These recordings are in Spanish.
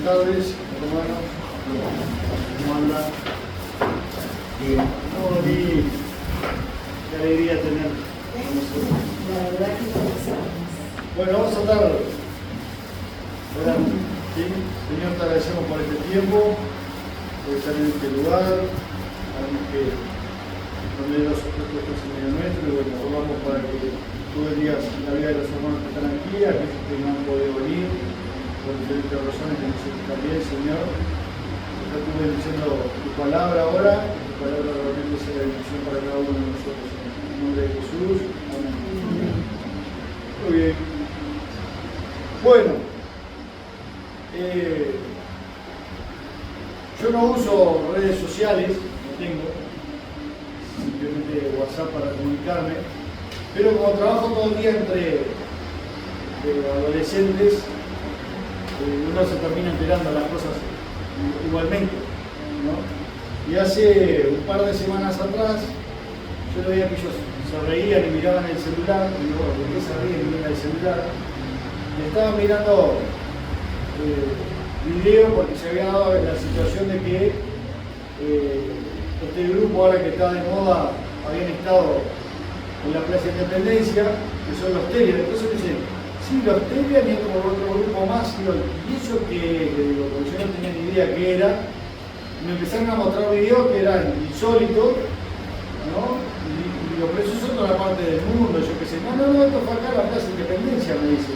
tardes, hermanos. ¿Cómo andan? Bien. Qué alegría tener. La verdad que pensamos. Bueno, vamos a estar orando. ¿Sí? Señor, te agradecemos por este tiempo, por estar en este lugar. Sabemos que donde los objetos en medio nuestro, y bueno, rogamos para que tú bendigas la vida de los hermanos que están aquí, a aquellos que no han podido venir, por diferentes razones que nosotros también, Señor. Está tú bendiciendo tu palabra ahora, y tu palabra realmente sea la bendición para cada uno de nosotros. En el nombre de Jesús. Amén. Muy bien. Bueno, yo no uso redes sociales, no tengo, simplemente WhatsApp para comunicarme, pero como trabajo todo el día entre adolescentes, uno se termina enterando de las cosas igualmente, ¿no? Y hace un par de semanas atrás, yo veía que ellos se reían y miraban el celular, y digo, ¿por qué se reían y miran el celular? Y estaba mirando video porque se había dado la situación de que este grupo ahora que está de moda habían estado en la Plaza Independencia, que son los Telian. Entonces me dicen, sí, los Telian y como otro grupo más, y eso que digo, porque yo no tenía ni idea qué era. Me empezaron a mostrar videos que eran insólitos, ¿no? Y digo, pero eso es otra parte del mundo, yo qué sé. No, esto fue acá en la Plaza Independencia, me dice.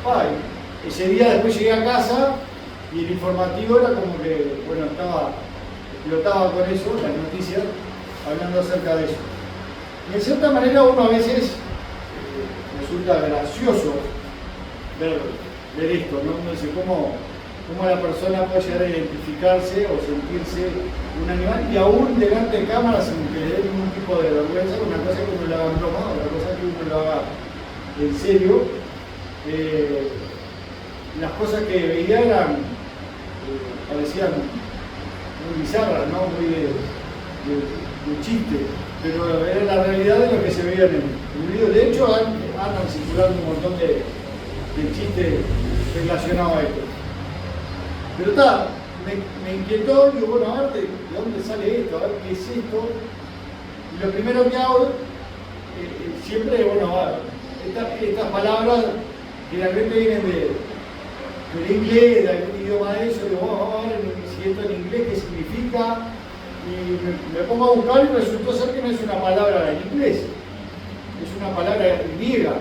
Ay, ese día después llegué a casa y el informativo era como que, bueno, explotaba con eso, las noticias, hablando acerca de eso. Y en cierta manera uno a veces resulta gracioso ver esto, ¿no? Uno dice, ¿cómo la persona puede llegar a identificarse o sentirse un animal y aún delante de cámaras sin que le dé ningún tipo de vergüenza? Una cosa que uno lo haga en broma, otra cosa que uno lo haga en serio. Las cosas que veía parecían muy bizarras, ¿no? Muy de chiste, pero era la realidad de lo que se veía en el video. De hecho, andan circulando un montón de chistes relacionados a esto. Pero me inquietó, digo, bueno, a ver de dónde sale esto, a ver qué es esto. Y lo primero que hago, siempre, bueno, estas palabras generalmente vienen del inglés, de algún idioma de eso, digo, vamos a ver si esto en inglés qué significa. Y me pongo a buscar y resultó ser que no es una palabra en inglés, es una palabra griega,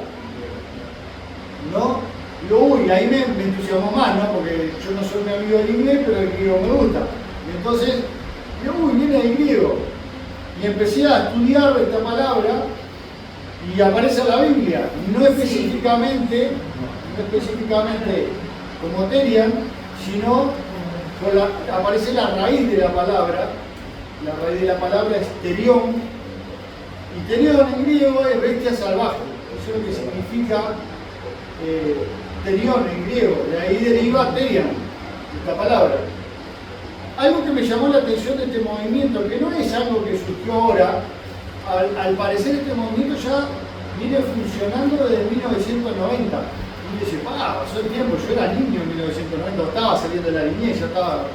¿no? Digo, uy, ahí me entusiasmó más, ¿no? Porque yo no soy un amigo del inglés, pero el griego me gusta. Y entonces, digo, uy, viene del griego. Y empecé a estudiar esta palabra y aparece en la Biblia, no específicamente como Telian, sino aparece la raíz de la palabra. La raíz de la palabra es terión, y terión en griego es bestia salvaje. Eso es lo que significa terión en griego, de ahí deriva Telian, esta palabra. Algo que me llamó la atención de este movimiento, que no es algo que surgió ahora, al parecer este movimiento ya viene funcionando desde 1990. Y dice, pasó el tiempo, yo era niño en 1990, estaba saliendo de la niñez, ya estaba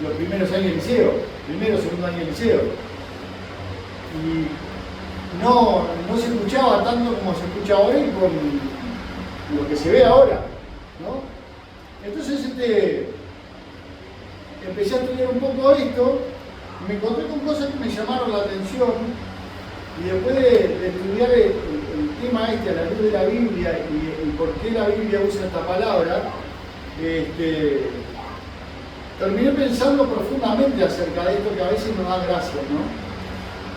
los primeros años de liceo, segundo año de liceo. Y no se escuchaba tanto como se escucha hoy con lo que se ve ahora, ¿no? Entonces empecé a estudiar un poco esto y me encontré con cosas que me llamaron la atención, y después de estudiar el tema a la luz de la Biblia y por qué la Biblia usa esta palabra, terminé pensando profundamente acerca de esto, que a veces nos da gracia, ¿no?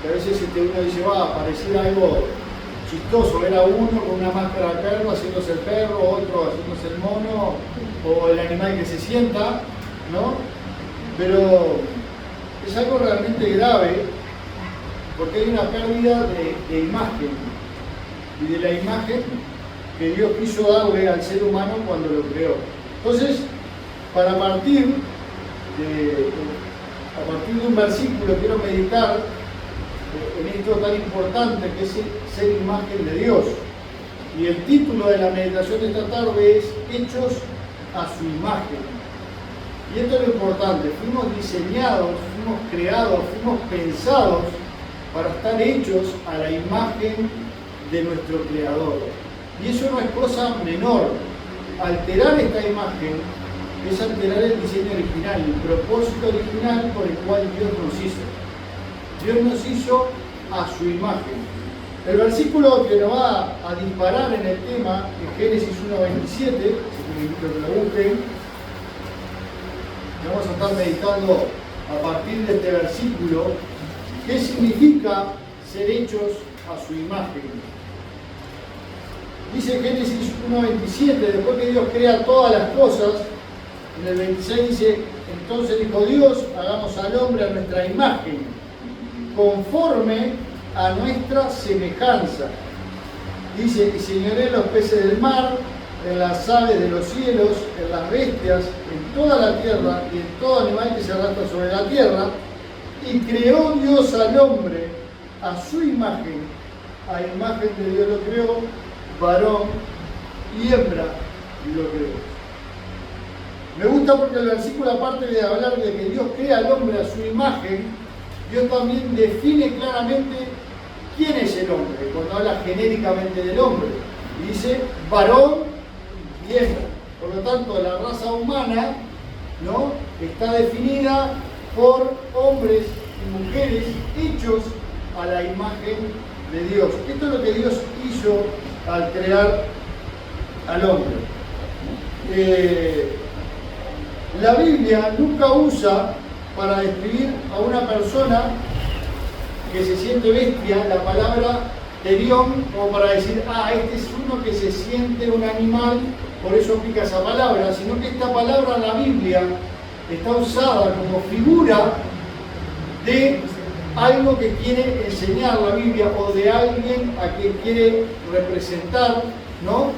Que a veces uno dice, va a parecer algo chistoso ver a uno con una máscara de perro haciéndose el perro, otro haciéndose el mono, o el animal que se sienta, ¿no? Pero es algo realmente grave, porque hay una pérdida de imagen, y de la imagen que Dios quiso darle al ser humano cuando lo creó. Entonces, a partir de un versículo quiero meditar en esto tan importante que es ser imagen de Dios. Y el título de la meditación de esta tarde es Hechos a su imagen. Y esto es lo importante, fuimos diseñados, fuimos creados, fuimos pensados para estar hechos a la imagen de nuestro Creador. Y eso no es cosa menor. Alterar esta imagen es alterar el diseño original, el propósito original por el cual Dios nos hizo. Dios nos hizo a su imagen. El versículo que nos va a disparar en el tema es Génesis 1:27, si les invito a que lo busquen. Vamos a estar meditando a partir de este versículo qué significa ser hechos a su imagen. Dice Génesis 1:27, después que Dios crea todas las cosas, en el 26 dice, entonces dijo Dios, hagamos al hombre a nuestra imagen, conforme a nuestra semejanza. Dice, y señoré los peces del mar, en las aves de los cielos, en las bestias, en toda la tierra y en todo animal que se arrastra sobre la tierra. Y creó Dios al hombre a su imagen, a imagen de Dios lo creó, varón y hembra lo creó. Me gusta porque el versículo, aparte de hablar de que Dios crea al hombre a su imagen, Dios también define claramente quién es el hombre, cuando habla genéricamente del hombre. Y dice varón y hembra. Por lo tanto, la raza humana, ¿no?, está definida por hombres y mujeres hechos a la imagen de Dios. Esto es lo que Dios hizo al crear al hombre. La Biblia nunca usa para describir a una persona que se siente bestia la palabra terión, como para decir, este es uno que se siente un animal, por eso aplica esa palabra, sino que esta palabra en la Biblia está usada como figura de algo que quiere enseñar la Biblia o de alguien a quien quiere representar, ¿no?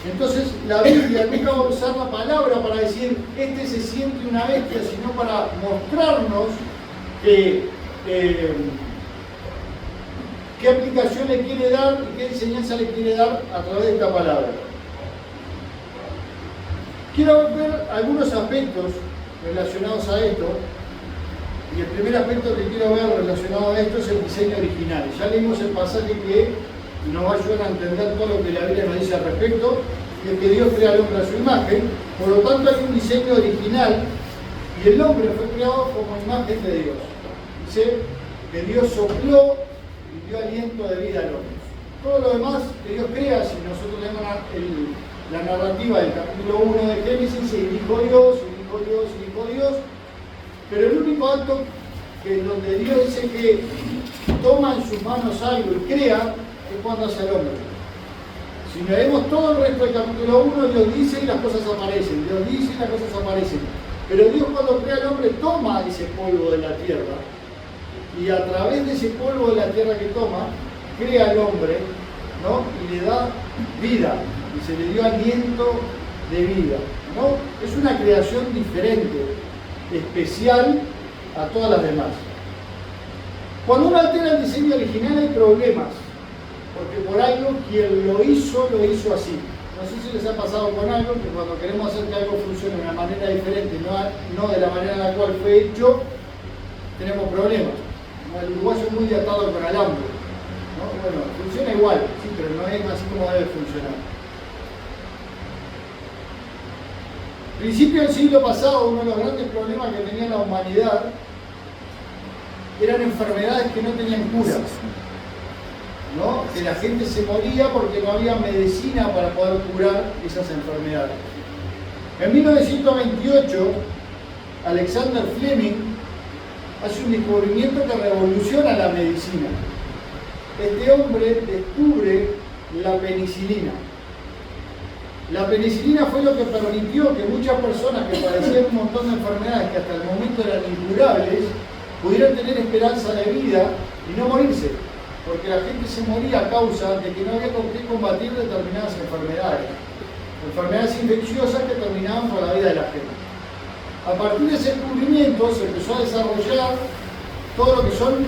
Entonces la Biblia nunca va a usar la palabra para decir este se siente una bestia, sino para mostrarnos qué aplicación le quiere dar y qué enseñanza le quiere dar a través de esta palabra. Quiero ver algunos aspectos relacionados a esto. Y el primer aspecto que quiero ver relacionado a esto es el diseño original. Ya leímos el pasaje que nos va a ayudar a entender todo lo que la Biblia nos dice al respecto, y es que Dios crea al hombre a su imagen. Por lo tanto hay un diseño original y el hombre fue creado como imagen de Dios. Dice que Dios sopló y dio aliento de vida al hombre. Todo lo demás que Dios crea, si nosotros leemos la narrativa del capítulo 1 de Génesis, y dijo Dios, y dijo Dios, y dijo Dios. Pero el único acto donde Dios dice que toma en sus manos algo y crea es cuando hace al hombre. Si leemos todo el resto del capítulo 1, Dios dice y las cosas aparecen. Dios dice y las cosas aparecen. Pero Dios cuando crea al hombre toma ese polvo de la tierra y a través de ese polvo de la tierra que toma, crea al hombre, ¿no?, y le da vida. Y se le dio aliento de vida, ¿no? Es una creación diferente, especial a todas las demás. Cuando uno altera el diseño original hay problemas, porque por algo quien lo hizo así. No sé si les ha pasado con algo, que cuando queremos hacer que algo funcione de una manera diferente, no de la manera en la cual fue hecho, tenemos problemas. El uruguayo es muy atado con alambre, ¿no? Bueno, funciona igual, sí, pero no es así como debe funcionar. Al principio del siglo pasado, uno de los grandes problemas que tenía la humanidad eran enfermedades que no tenían cura, ¿no? Que la gente se moría porque no había medicina para poder curar esas enfermedades. En 1928, Alexander Fleming hace un descubrimiento que revoluciona la medicina. Este hombre descubre la penicilina. La penicilina fue lo que permitió que muchas personas que padecían un montón de enfermedades que hasta el momento eran incurables, pudieran tener esperanza de vida y no morirse, porque la gente se moría a causa de que no había con qué combatir determinadas enfermedades infecciosas que terminaban con la vida de la gente. A partir de ese descubrimiento se empezó a desarrollar todo lo que son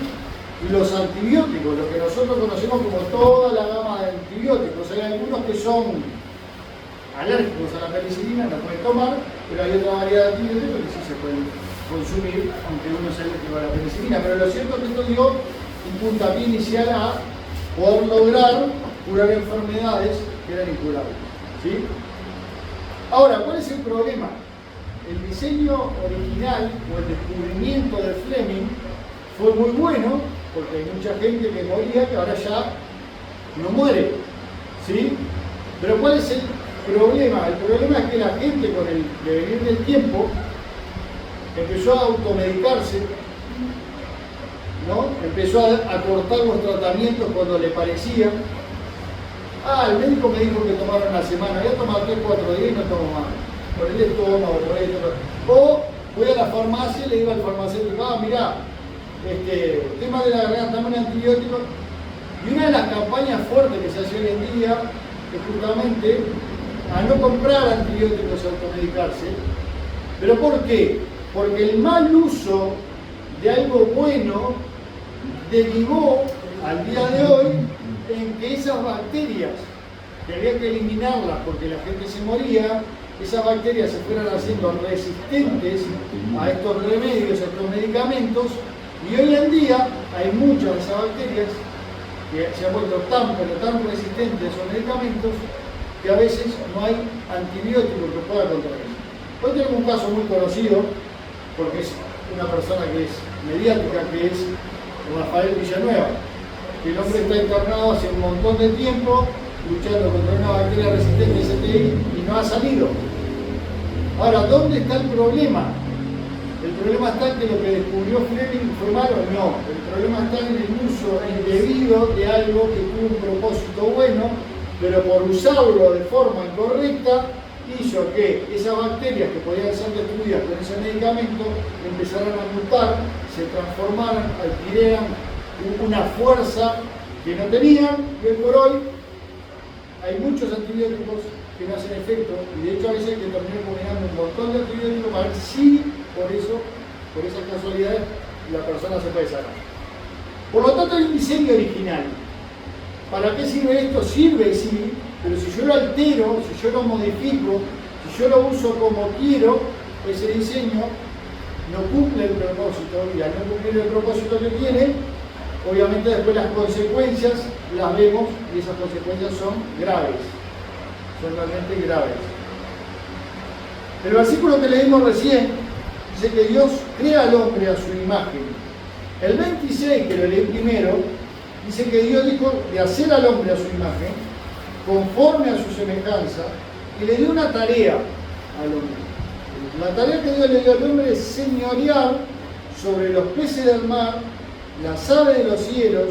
los antibióticos, lo que nosotros conocemos como toda la gama de antibióticos. Hay algunos que son alérgicos a la penicilina no pueden tomar, pero hay otra variedad de antibióticos que sí se pueden consumir, aunque uno es alérgico a la penicilina. Pero lo cierto es que esto dio un puntapié inicial a poder lograr curar enfermedades que eran incurables. ¿Sí? Ahora, ¿cuál es el problema? El diseño original o el descubrimiento de Fleming fue muy bueno, porque hay mucha gente que moría que ahora ya no muere. ¿Sí? Pero ¿cuál es el problema? El problema es que la gente con el devenir del tiempo empezó a automedicarse, ¿no? Empezó a cortar los tratamientos cuando le parecía. El médico me dijo que tomara una semana, voy a tomar 3 o 4 días y no tomo más. Por el estómago, por esto. O voy a la farmacia y le digo al farmacéutico, mirá, tema de la garganta, dame un antibiótico. Y una de las campañas fuertes que se hace hoy en día es justamente a no comprar antibióticos y automedicarse. ¿Pero por qué? Porque el mal uso de algo bueno derivó al día de hoy en que esas bacterias, que había que eliminarlas porque la gente se moría, esas bacterias se fueran haciendo resistentes a estos remedios, a estos medicamentos, y hoy en día hay muchas de esas bacterias que se han vuelto tan resistentes a esos medicamentos que a veces no hay antibiótico que pueda contra ellos. Hoy tenemos un caso muy conocido, porque es una persona que es mediática, que es Rafael Villanueva, que el hombre está internado hace un montón de tiempo luchando contra una bacteria resistente a STI y no ha salido. Ahora, ¿dónde está el problema? ¿El problema está en que lo que descubrió Fleming fue malo? No. El problema está en el uso indebido de algo que tuvo un propósito bueno, pero por usarlo de forma incorrecta hizo que esas bacterias que podían ser destruidas con ese medicamento empezaran a mutar, se transformaran, adquirieran una fuerza que no tenían, y hoy por hoy hay muchos antibióticos que no hacen efecto, y de hecho a veces hay que terminar combinando un montón de antibióticos para ver si por esas casualidades la persona se puede sanar. Por lo tanto hay un diseño original. ¿Para qué sirve esto? Sirve, sí, pero si yo lo altero, si yo lo modifico, si yo lo uso como quiero, ese diseño no cumple el propósito, y al no cumplir el propósito que tiene, obviamente después las consecuencias las vemos, y esas consecuencias son graves, son realmente graves. El versículo que leímos recién dice que Dios crea al hombre a su imagen. El 26, que lo leí primero, dice que Dios dijo de hacer al hombre a su imagen, conforme a su semejanza, y le dio una tarea al hombre. La tarea que Dios le dio al hombre es señorear sobre los peces del mar, las aves de los cielos,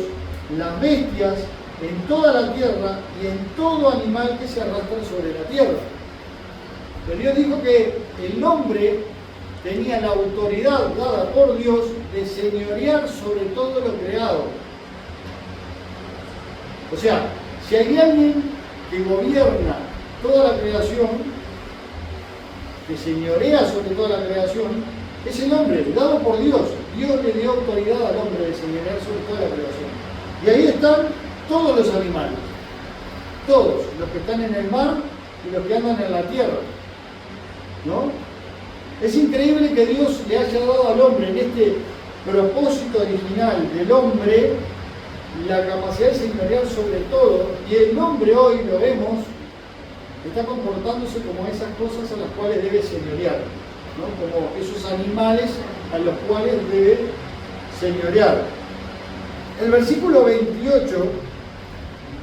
las bestias, en toda la tierra y en todo animal que se arrastra sobre la tierra. Pero Dios dijo que el hombre tenía la autoridad dada por Dios de señorear sobre todo lo creado. O sea, si hay alguien que gobierna toda la creación, que señorea sobre toda la creación, es el hombre, dado por Dios. Dios le dio autoridad al hombre de señorear sobre toda la creación. Y ahí están todos los animales, todos, los que están en el mar y los que andan en la tierra, ¿no? Es increíble que Dios le haya dado al hombre en este propósito original del hombre la capacidad de señorear sobre todo, y el hombre hoy lo vemos, está comportándose como esas cosas a las cuales debe señorear, ¿no? Como esos animales a los cuales debe señorear. El versículo 28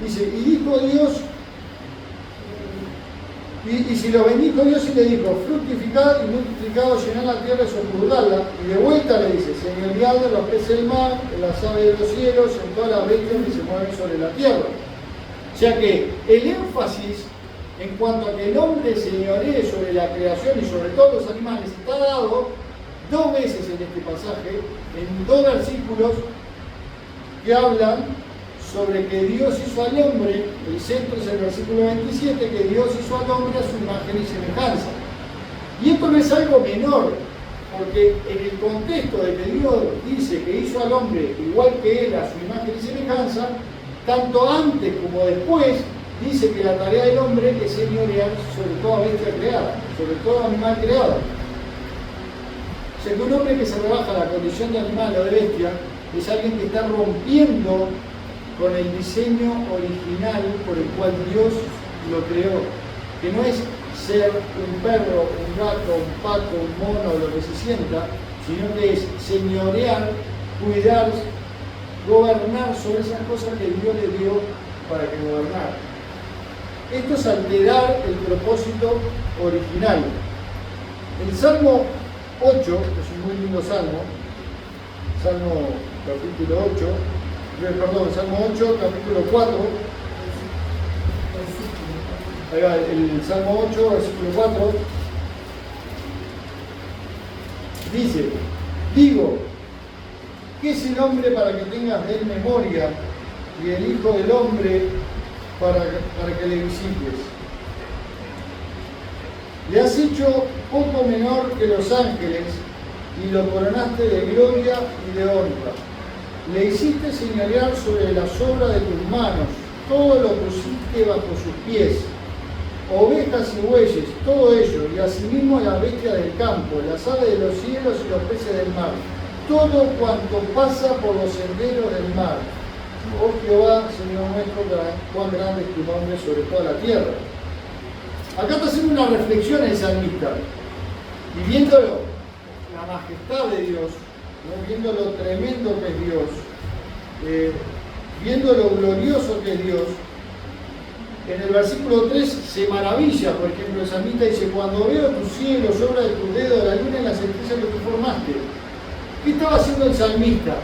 dice, y dijo Dios, y si lo bendijo Dios y le dijo, fructificad y multiplicad, llenad la tierra y sojuzgadla, y de vuelta le dice, señoread de los peces del mar, en las aves de los cielos, en todas las bestias que se mueven sobre la tierra. O sea que el énfasis en cuanto a que el hombre señoree sobre la creación y sobre todos los animales está dado 2 veces en este pasaje, en 2 versículos que hablan sobre que Dios hizo al hombre. El centro es el versículo 27, que Dios hizo al hombre a su imagen y semejanza. Y esto no es algo menor, porque en el contexto de que Dios dice que hizo al hombre igual que él a su imagen y semejanza, tanto antes como después dice que la tarea del hombre es señorear sobre toda bestia creada, sobre todo animal creado. O sea que un hombre que se rebaja a la condición de animal o de bestia es alguien que está rompiendo con el diseño original por el cual Dios lo creó, que no es ser un perro, un gato, un pato, un mono, lo que se sienta, sino que es señorear, cuidar, gobernar sobre esas cosas que Dios le dio para que gobernara. Esto es alterar el propósito original. El Salmo 8, que es un muy lindo salmo, Salmo capítulo 8, perdón, Salmo 8, capítulo 4, ahí va, el Salmo 8, versículo 4, dice, digo, ¿qué es el hombre para que tengas de él memoria y el Hijo del Hombre para que le visites? Le has hecho poco menor que los ángeles y lo coronaste de gloria y de honra. Le hiciste señorear sobre las obras de tus manos, todo lo pusiste bajo sus pies, ovejas y bueyes, todo ello, y asimismo las bestias del campo, las aves de los cielos y los peces del mar, todo cuanto pasa por los senderos del mar. Oh Jehová, Señor nuestro, cuán grande es tu nombre sobre toda la tierra. Acá está haciendo una reflexión el salmista, y viéndolo, la majestad de Dios, ¿no? Viendo lo tremendo que es Dios, viendo lo glorioso que es Dios. En el versículo 3 se maravilla, por ejemplo, el salmista dice, cuando veo tus cielos, obra de tus dedos, la luna y las estrellas que tú formaste. ¿Qué estaba haciendo el salmista?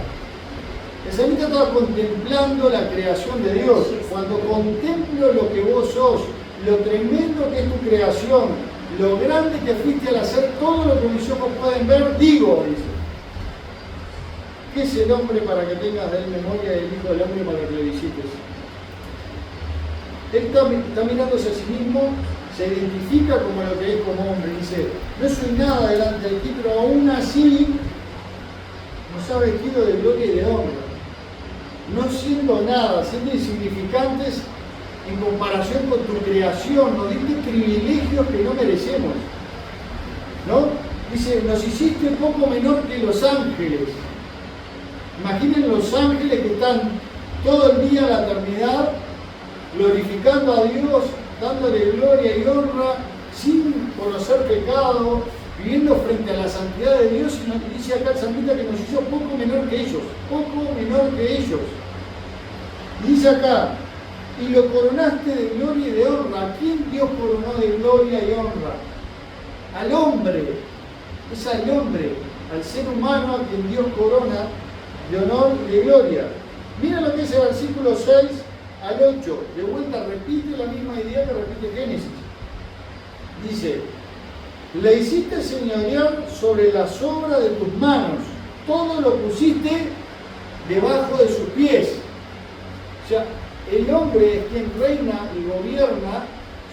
El salmista estaba contemplando la creación de Dios. Cuando contemplo lo que vos sos, lo tremendo que es tu creación, lo grande que fuiste al hacer todo lo que mis ojos pueden ver, digo, dice, ¿qué es el hombre para que tengas de él memoria y el Hijo del Hombre para que le visites? Él está mirándose a sí mismo, se identifica como lo que es como hombre, dice, no soy nada delante de ti, pero aún así nos ha vestido de gloria y de honra. No siendo nada, siendo insignificantes en comparación con tu creación, nos diste privilegios que no merecemos, ¿no? Dice, nos hiciste poco menor que los ángeles. Imaginen los ángeles que están todo el día en la eternidad glorificando a Dios, dándole gloria y honra, sin conocer pecado, viviendo frente a la santidad de Dios, y nos dice acá el salmista que nos hizo poco menor que ellos, poco menor que ellos. Y dice acá, y lo coronaste de gloria y de honra. ¿A quién Dios coronó de gloria y honra? Al hombre, es al hombre, al ser humano a quien Dios corona de honor y de gloria. Mira lo que dice el versículo 6 al 8, de vuelta repite la misma idea que repite Génesis. Dice, le hiciste señorear sobre las obras de tus manos, todo lo pusiste debajo de sus pies. O sea, el hombre es quien reina y gobierna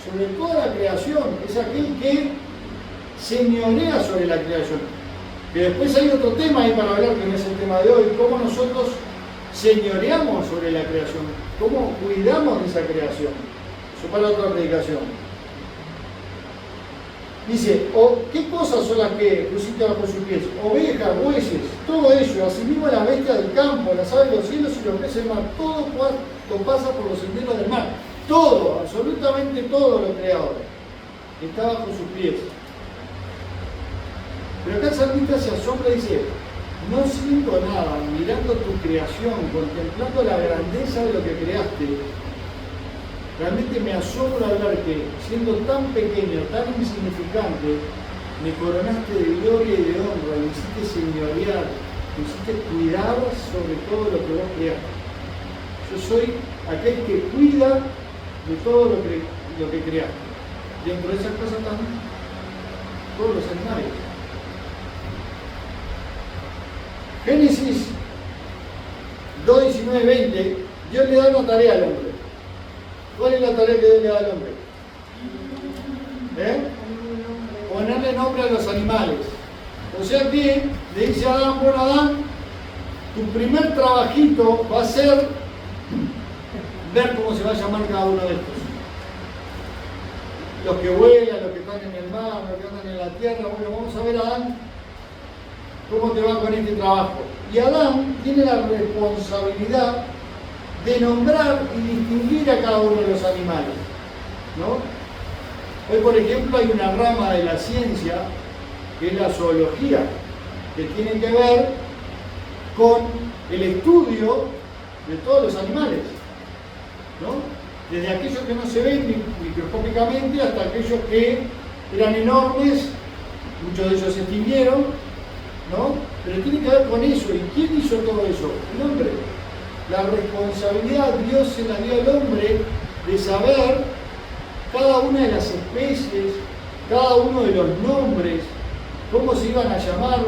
sobre toda la creación, es aquel que señorea sobre la creación. Que después hay otro tema ahí para hablar, que no es el tema de hoy, cómo nosotros señoreamos sobre la creación, cómo cuidamos de esa creación. Eso para otra predicación. Dice, ¿qué cosas son las que pusiste bajo sus pies? Ovejas, bueyes, todo ello, asimismo las bestias del campo, las aves de los cielos y los peces del mar, todo cuanto pasa por los senderos del mar. Todo, absolutamente todo lo creado está bajo sus pies. Pero acá el salmista se asombra y dice, no siento nada, mirando tu creación, contemplando la grandeza de lo que creaste. Realmente me asombra ver que, siendo tan pequeño, tan insignificante, me coronaste de gloria y de honra, me hiciste señorear, me hiciste cuidar sobre todo lo que vos creaste. Yo soy aquel que cuida de todo lo que creaste. Dentro de esas cosas están todos los animales. Génesis 2, 19, 20, Dios le da una tarea al hombre. ¿Cuál es la tarea que Dios le da al hombre? Ponerle nombre a los animales. O sea que le dice a Adán, bueno Adán, tu primer trabajito va a ser ver cómo se va a llamar cada uno de estos. los que vuelan, los que están en el mar, los que andan en la tierra. Bueno, vamos a ver a Adán, cómo te va con este trabajo. Y Adán tiene la responsabilidad de nombrar y distinguir a cada uno de los animales, ¿no? Hoy, por ejemplo, hay una rama de la ciencia, que es la zoología, que tiene que ver con el estudio de todos los animales, ¿no? Desde aquellos que no se ven microscópicamente hasta aquellos que eran enormes, muchos de ellos se extinguieron, ¿no? Pero tiene que ver con eso. ¿Y quién hizo todo eso? El hombre. La responsabilidad Dios se la dio al hombre de saber cada una de las especies, cada uno de los nombres, cómo se iban a llamar.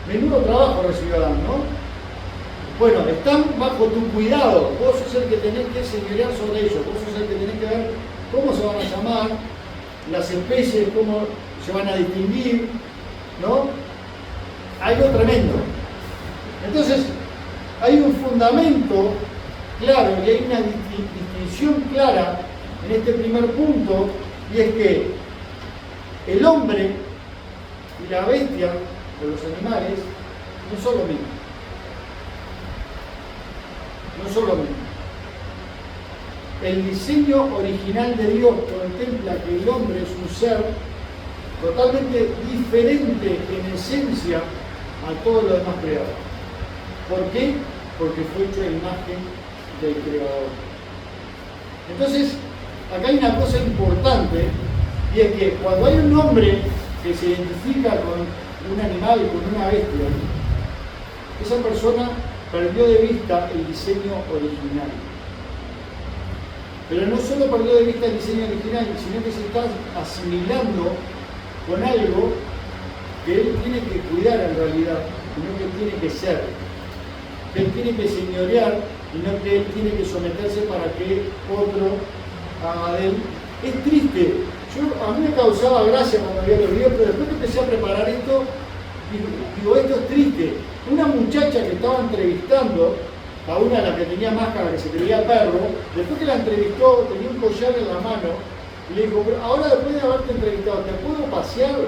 Menudo trabajo recibió Adán, ¿no? Bueno, están bajo tu cuidado. Vos sos el que tenés que señorear sobre ellos. Vos sos el que tenés que ver cómo se van a llamar, las especies, cómo se van a distinguir, ¿no? Algo tremendo. Entonces, hay un fundamento claro y hay una distinción clara en este primer punto, y es que el hombre y la bestia, o los animales, no son lo mismo. No son lo mismo. El diseño original de Dios contempla que el hombre es un ser totalmente diferente en esencia a todo lo demás creado. ¿Por qué? Porque fue hecho a imagen del Creador. Entonces, acá hay una cosa importante, y es que cuando hay un hombre que se identifica con un animal, con una bestia, esa persona perdió de vista el diseño original. Pero no solo perdió de vista el diseño original, sino que se está asimilando con algo que él tiene que cuidar en realidad, y no que tiene que ser. Que él tiene que señorear y no que él tiene que someterse para que otro haga de él. Es triste. A mí me causaba gracia cuando veía los videos, pero después que empecé a preparar esto, digo, esto es triste. Una muchacha que estaba entrevistando a una de las que tenía máscara, que se creía perro, después que la entrevistó, tenía un collar en la mano, y le dijo, pero ahora después de haberte entrevistado, ¿te puedo pasear?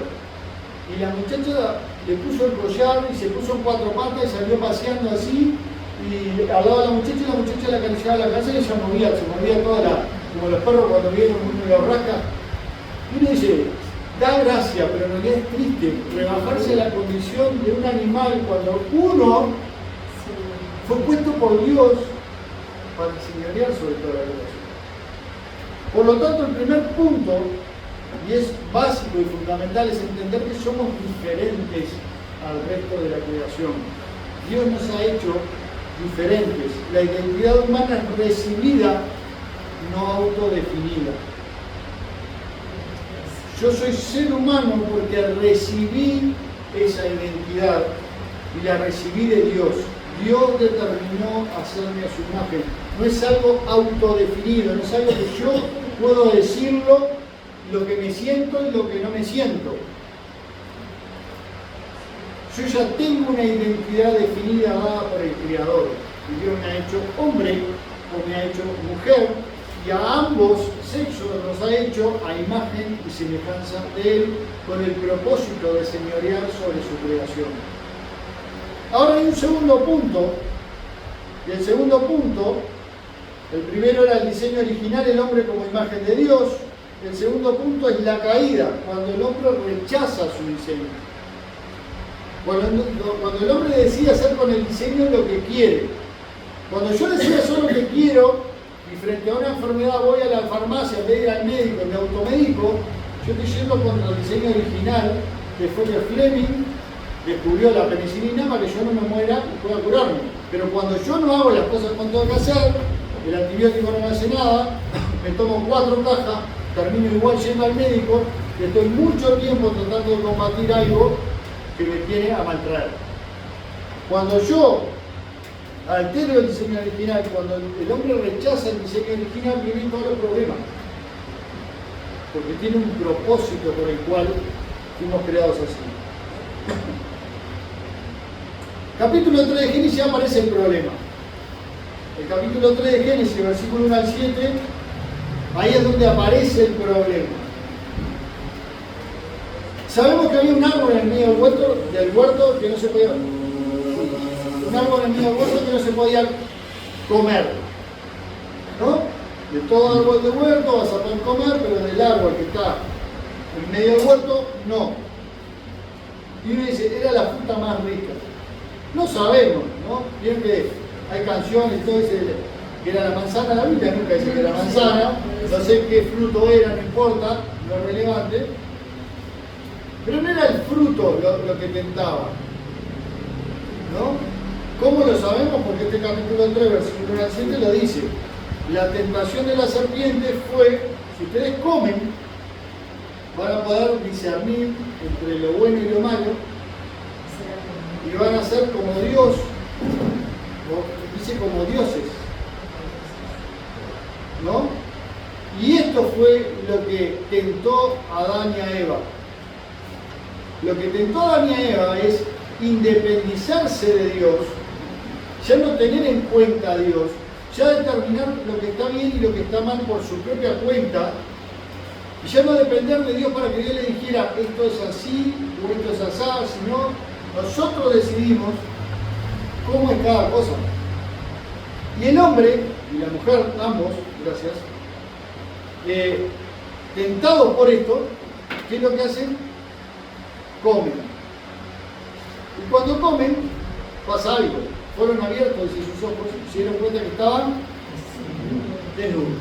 Y la muchacha le puso el collar y se puso en cuatro patas y salió paseando así, y hablaba a la muchacha le acariciaba la cabeza y ella se movía toda como los perros cuando vienen una borraca. Y uno dice, da gracia, pero en realidad es triste rebajarse la condición de un animal cuando uno fue puesto por Dios para señorear sobre toda la creación. Por lo tanto, el primer punto, y es básico y fundamental, es entender que somos diferentes al resto de la creación. Dios nos ha hecho diferentes. La identidad humana es recibida, no autodefinida. Yo soy ser humano porque recibí esa identidad y la recibí de Dios. Dios determinó hacerme a su imagen. No es algo autodefinido, no es algo que yo puedo decirlo, lo que me siento y lo que no me siento. Yo ya tengo una identidad definida dada por el Creador. Y Dios me ha hecho hombre o me ha hecho mujer, y a ambos sexos nos ha hecho a imagen y semejanza de Él, con el propósito de señorear sobre su creación. Ahora hay un segundo punto, y el segundo punto, el primero era el diseño original, el hombre como imagen de Dios. El segundo punto es la caída, cuando el hombre rechaza su diseño. Cuando el hombre decide hacer con el diseño lo que quiere. Cuando yo decido hacer lo que quiero, y frente a una enfermedad voy a la farmacia, en vez de ir al médico, me automedico, yo estoy yendo contra el diseño original que fue que Fleming descubrió la penicilina para que yo no me muera y pueda curarme. Pero cuando yo no hago las cosas que tengo que hacer, el antibiótico no me hace nada, me tomo 4 cajas, termino igual yendo al médico, y estoy mucho tiempo tratando de combatir algo que me tiene a maltraer. Cuando yo altero el diseño original, cuando el hombre rechaza el diseño original, vienen todos los problemas. Porque tiene un propósito por el cual fuimos creados así. Capítulo 3 de Génesis aparece el problema. El capítulo 3 de Génesis, versículo 1 al 7, ahí es donde aparece el problema. Sabemos que había un árbol en el medio del huerto que no se podía. Un árbol en el medio del huerto que no se podía comer. ¿No? De todo árbol de huerto vas a poder comer, pero del árbol que está en medio del huerto, no. Y uno dice, era la fruta más rica. No sabemos, ¿no? Bien que hay canciones y todo dice que era la manzana, la Biblia nunca dice que era manzana, no sé qué fruto era, no importa, no es relevante. Pero no era el fruto lo que tentaba, ¿no? ¿Cómo lo sabemos? Porque este capítulo 3, versículo 1 al 7 lo dice. La tentación de la serpiente fue, si ustedes comen, van a poder discernir entre lo bueno y lo malo, y van a ser como Dios, ¿no? Dice como dioses, ¿no? Y esto fue lo que tentó a Adán y a Eva. Lo que tentó a Adán y a Eva es independizarse de Dios, ya no tener en cuenta a Dios, ya determinar lo que está bien y lo que está mal por su propia cuenta, y ya no depender de Dios para que Dios le dijera esto es así o esto es así, sino nosotros decidimos cómo es cada cosa. Y el hombre y la mujer, ambos, gracias, tentados por esto, ¿qué es lo que hacen? Comen. Y cuando comen, pasa algo. Fueron abiertos y sus ojos se dieron cuenta que estaban desnudos.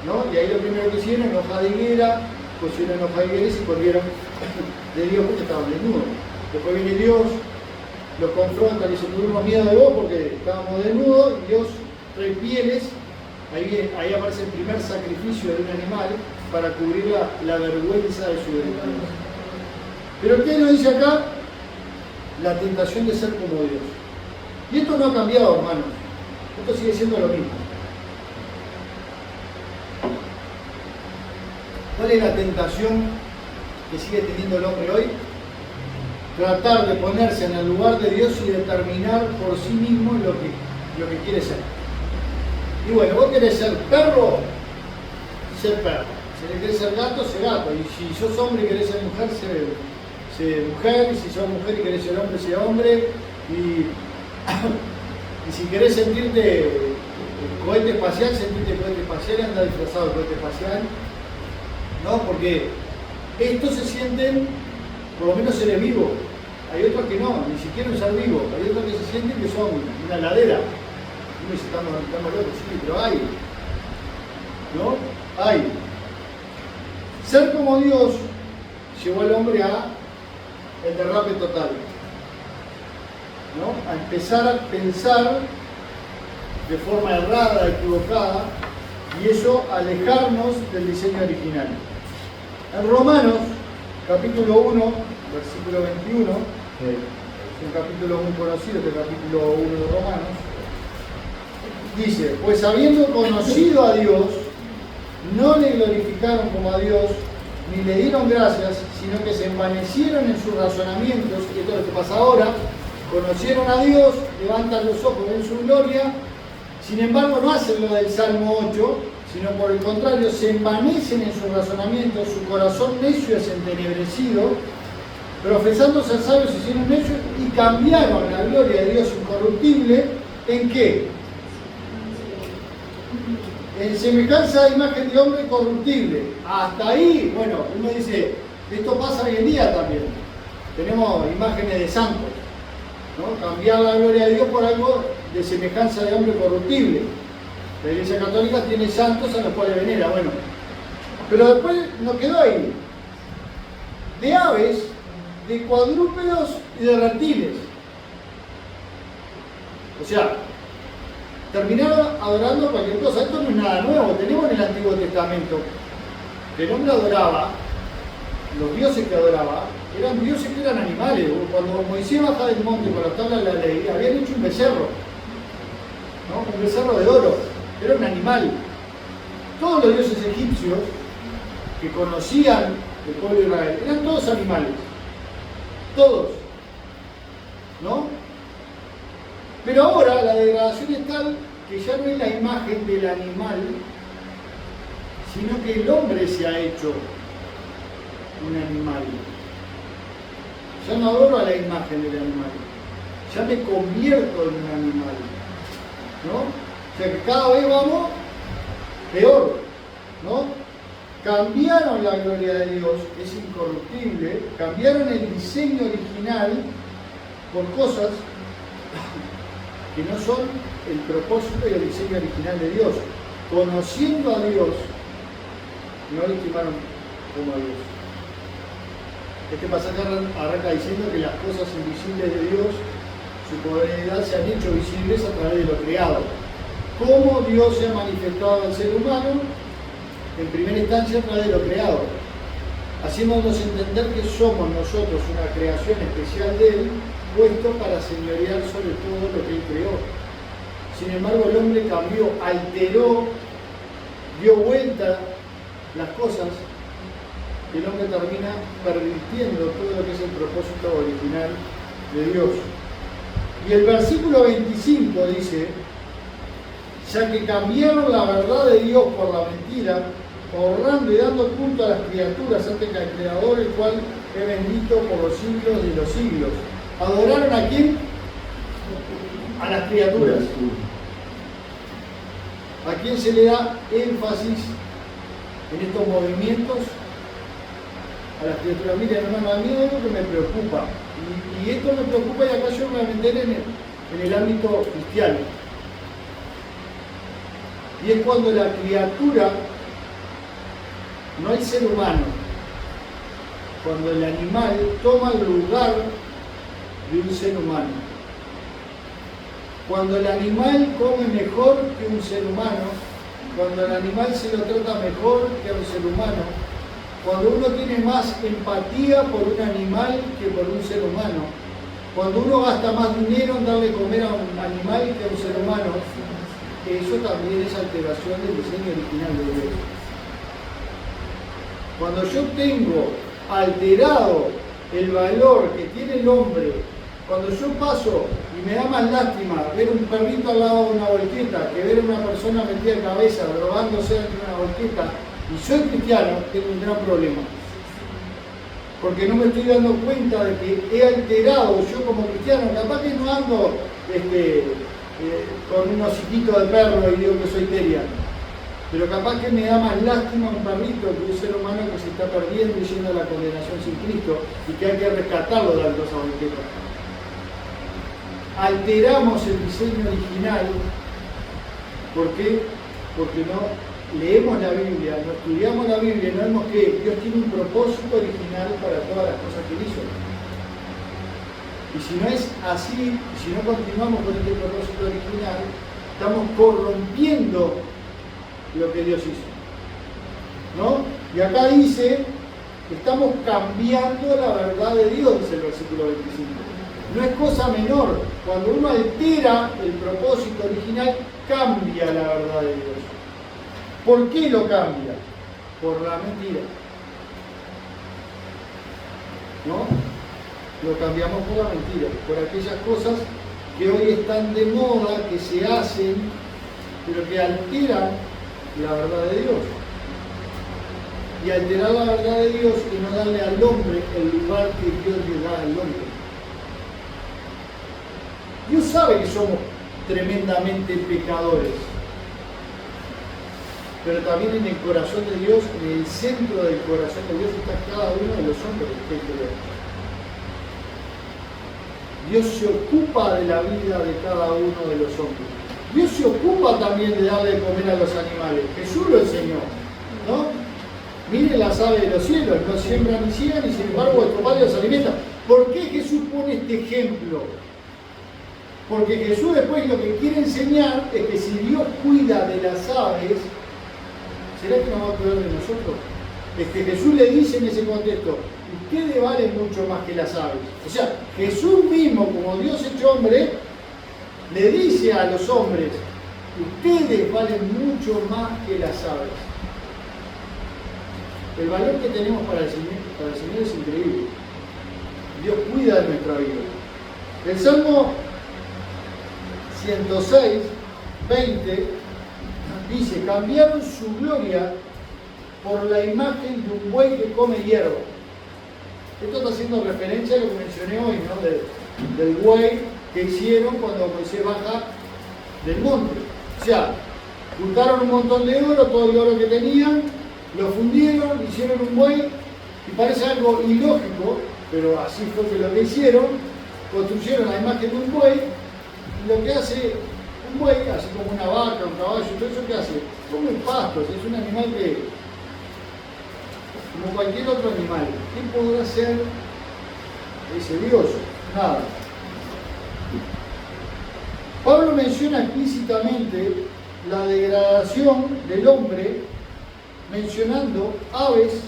¿No? Y ahí lo primero que hicieron, en hoja de higuera, pusieron hoja de higuera y se volvieron de Dios porque estaban desnudos. Después viene Dios, los confronta, le dice, tuvimos miedo de vos porque estábamos desnudos, y Dios trae pieles, ahí aparece el primer sacrificio de un animal para cubrir la vergüenza de su desnudez. Pero ¿qué nos dice acá? La tentación de ser como Dios. Y esto no ha cambiado, hermanos. Esto sigue siendo lo mismo. ¿Cuál es la tentación que sigue teniendo el hombre hoy? Tratar de ponerse en el lugar de Dios y determinar por sí mismo lo que quiere ser. Y bueno, vos querés ser perro, ser perro. Si le querés ser gato, sé gato. Y si sos hombre y querés ser mujer, sé mujer. Y si sos mujer y querés ser hombre, sé hombre. Y si querés sentirte cohete espacial, sentirte cohete espacial y anda disfrazado de cohete espacial. ¿No? Porque estos se sienten, por lo menos seres vivos. Hay otros que no, ni siquiera un ser vivo. Hay otros que se sienten que son una ladera. Uno dice, estamos locos, sí, pero hay. ¿No? Hay. Ser como Dios llevó al hombre a el derrape total. ¿No? A empezar a pensar de forma errada, equivocada, y eso alejarnos del diseño original. En Romanos, capítulo 1, versículo 21, es un capítulo muy conocido, este capítulo 1 de Romanos, dice, pues habiendo conocido a Dios, no le glorificaron como a Dios, ni le dieron gracias, sino que se envanecieron en sus razonamientos, y esto es lo que pasa ahora, conocieron a Dios, levantan los ojos, ven su gloria, sin embargo no hacen lo del Salmo 8, sino por el contrario, se envanecen en sus razonamientos, su corazón necio es entenebrecido, profesando ser sabios se hicieron necios y cambiaron la gloria de Dios incorruptible, ¿en qué? En semejanza de imagen de hombre corruptible. Hasta ahí, bueno, uno dice, esto pasa hoy en día también. Tenemos imágenes de santos, ¿no? Cambiar la gloria de Dios por algo de semejanza de hombre corruptible. La Iglesia Católica tiene santos a los cuales venera, bueno. Pero después no quedó ahí. De aves, de cuadrúpedos y de reptiles. O sea, terminaron adorando cualquier cosa. Esto no es nada nuevo, tenemos en el Antiguo Testamento que el hombre adoraba, los dioses que adoraba, eran dioses que eran animales. Cuando Moisés baja del monte con las tablas de la ley, habían hecho un becerro, ¿no? Un becerro de oro, era un animal. Todos los dioses egipcios que conocían el pueblo de Israel eran todos animales, todos, ¿no? Pero ahora la degradación es tal que ya no es la imagen del animal, sino que el hombre se ha hecho un animal. Ya no adoro a la imagen del animal. Ya me convierto en un animal. ¿No? O sea que cada vez vamos peor. ¿No? Cambiaron la gloria de Dios, es incorruptible, cambiaron el diseño original por cosas que no son el propósito y el diseño original de Dios. Conociendo a Dios, no le estimaron como a Dios. Este pasaje arranca diciendo que las cosas invisibles de Dios, su poderidad, se han hecho visibles a través de lo creado. ¿Cómo Dios se ha manifestado al ser humano? En primera instancia a través de lo creado, haciéndonos entender que somos nosotros una creación especial de Él, puesto para señorear sobre todo lo que Él creó. Sin embargo, el hombre cambió, alteró, dio vuelta las cosas, y el hombre termina pervirtiendo todo lo que es el propósito original de Dios. Y el versículo 25 dice: ya que cambiaron la verdad de Dios por la mentira, honrando y dando culto a las criaturas antes que al Creador, el cual es bendito por los siglos de los siglos. ¿Adoraron a quién? A las criaturas. ¿A quién se le da énfasis en estos movimientos? A las criaturas. Miren, hermano, a mí hay algo que me preocupa. Y esto me preocupa, y acá yo me voy a meter en el ámbito cristiano. Y es cuando la criatura, no el ser humano, cuando el animal toma el lugar de un ser humano. Cuando el animal come mejor que un ser humano, cuando el animal se lo trata mejor que a un ser humano, cuando uno tiene más empatía por un animal que por un ser humano, cuando uno gasta más dinero en darle comer a un animal que a un ser humano, eso también es alteración del diseño original de Dios. Cuando yo tengo alterado el valor que tiene el hombre, cuando yo paso y me da más lástima ver un perrito al lado de una volqueta que ver a una persona metida de cabeza drogándose dentro de una volqueta, y soy cristiano, tengo un gran problema. Porque no me estoy dando cuenta de que he alterado, yo como cristiano, capaz que no ando con un hociquito de perro y digo que soy teriano, pero capaz que me da más lástima un perrito que un ser humano que se está perdiendo y yendo a la condenación sin Cristo, y que hay que rescatarlo de la cosa volqueta. Alteramos el diseño original. ¿Por qué? Porque no leemos la Biblia, no estudiamos la Biblia, no vemos que Dios tiene un propósito original para todas las cosas que Él hizo. Y si no es así, si no continuamos con este propósito original, estamos corrompiendo lo que Dios hizo. ¿No? Y acá dice que estamos cambiando la verdad de Dios, dice el versículo 25. No es cosa menor. Cuando uno altera el propósito original, cambia la verdad de Dios. ¿Por qué lo cambia? Por la mentira. ¿No? Lo cambiamos por la mentira, por aquellas cosas que hoy están de moda, que se hacen, pero que alteran la verdad de Dios. Y alterar la verdad de Dios y no darle al hombre el lugar que Dios le da al hombre. Dios sabe que somos tremendamente pecadores, pero también en el corazón de Dios, en el centro del corazón de Dios, está cada uno de los hombres que creen. Dios se ocupa de la vida de cada uno de los hombres. Dios se ocupa también de darle de comer a los animales. Jesús lo enseñó, ¿no? Miren las aves de los cielos, no siembran ni ciegan, y sin embargo vuestro Padre los alimenta. ¿Por qué Jesús pone este ejemplo? Porque Jesús después lo que quiere enseñar es que si Dios cuida de las aves, ¿será que no va a cuidar de nosotros? Es que Jesús le dice en ese contexto: ustedes valen mucho más que las aves. O sea, Jesús mismo, como Dios hecho hombre, le dice a los hombres: ustedes valen mucho más que las aves. El valor que tenemos para el Señor es increíble. Dios cuida de nuestra vida. El Salmo 106, 20 dice: cambiaron su gloria por la imagen de un buey que come hierba. Esto está haciendo referencia a lo que mencioné hoy, ¿no? Del buey que hicieron cuando Moisés baja del monte. O sea, juntaron un montón de oro, todo el oro que tenían, lo fundieron, hicieron un buey, y parece algo ilógico, pero así fue lo que hicieron. Construyeron la imagen de un buey, y lo que hace un buey, así como una vaca, un caballo, todo eso que hace, come pastos, es un animal que, como cualquier otro animal, ¿qué podrá ser ese Dios? Nada. Pablo menciona explícitamente la degradación del hombre, mencionando aves,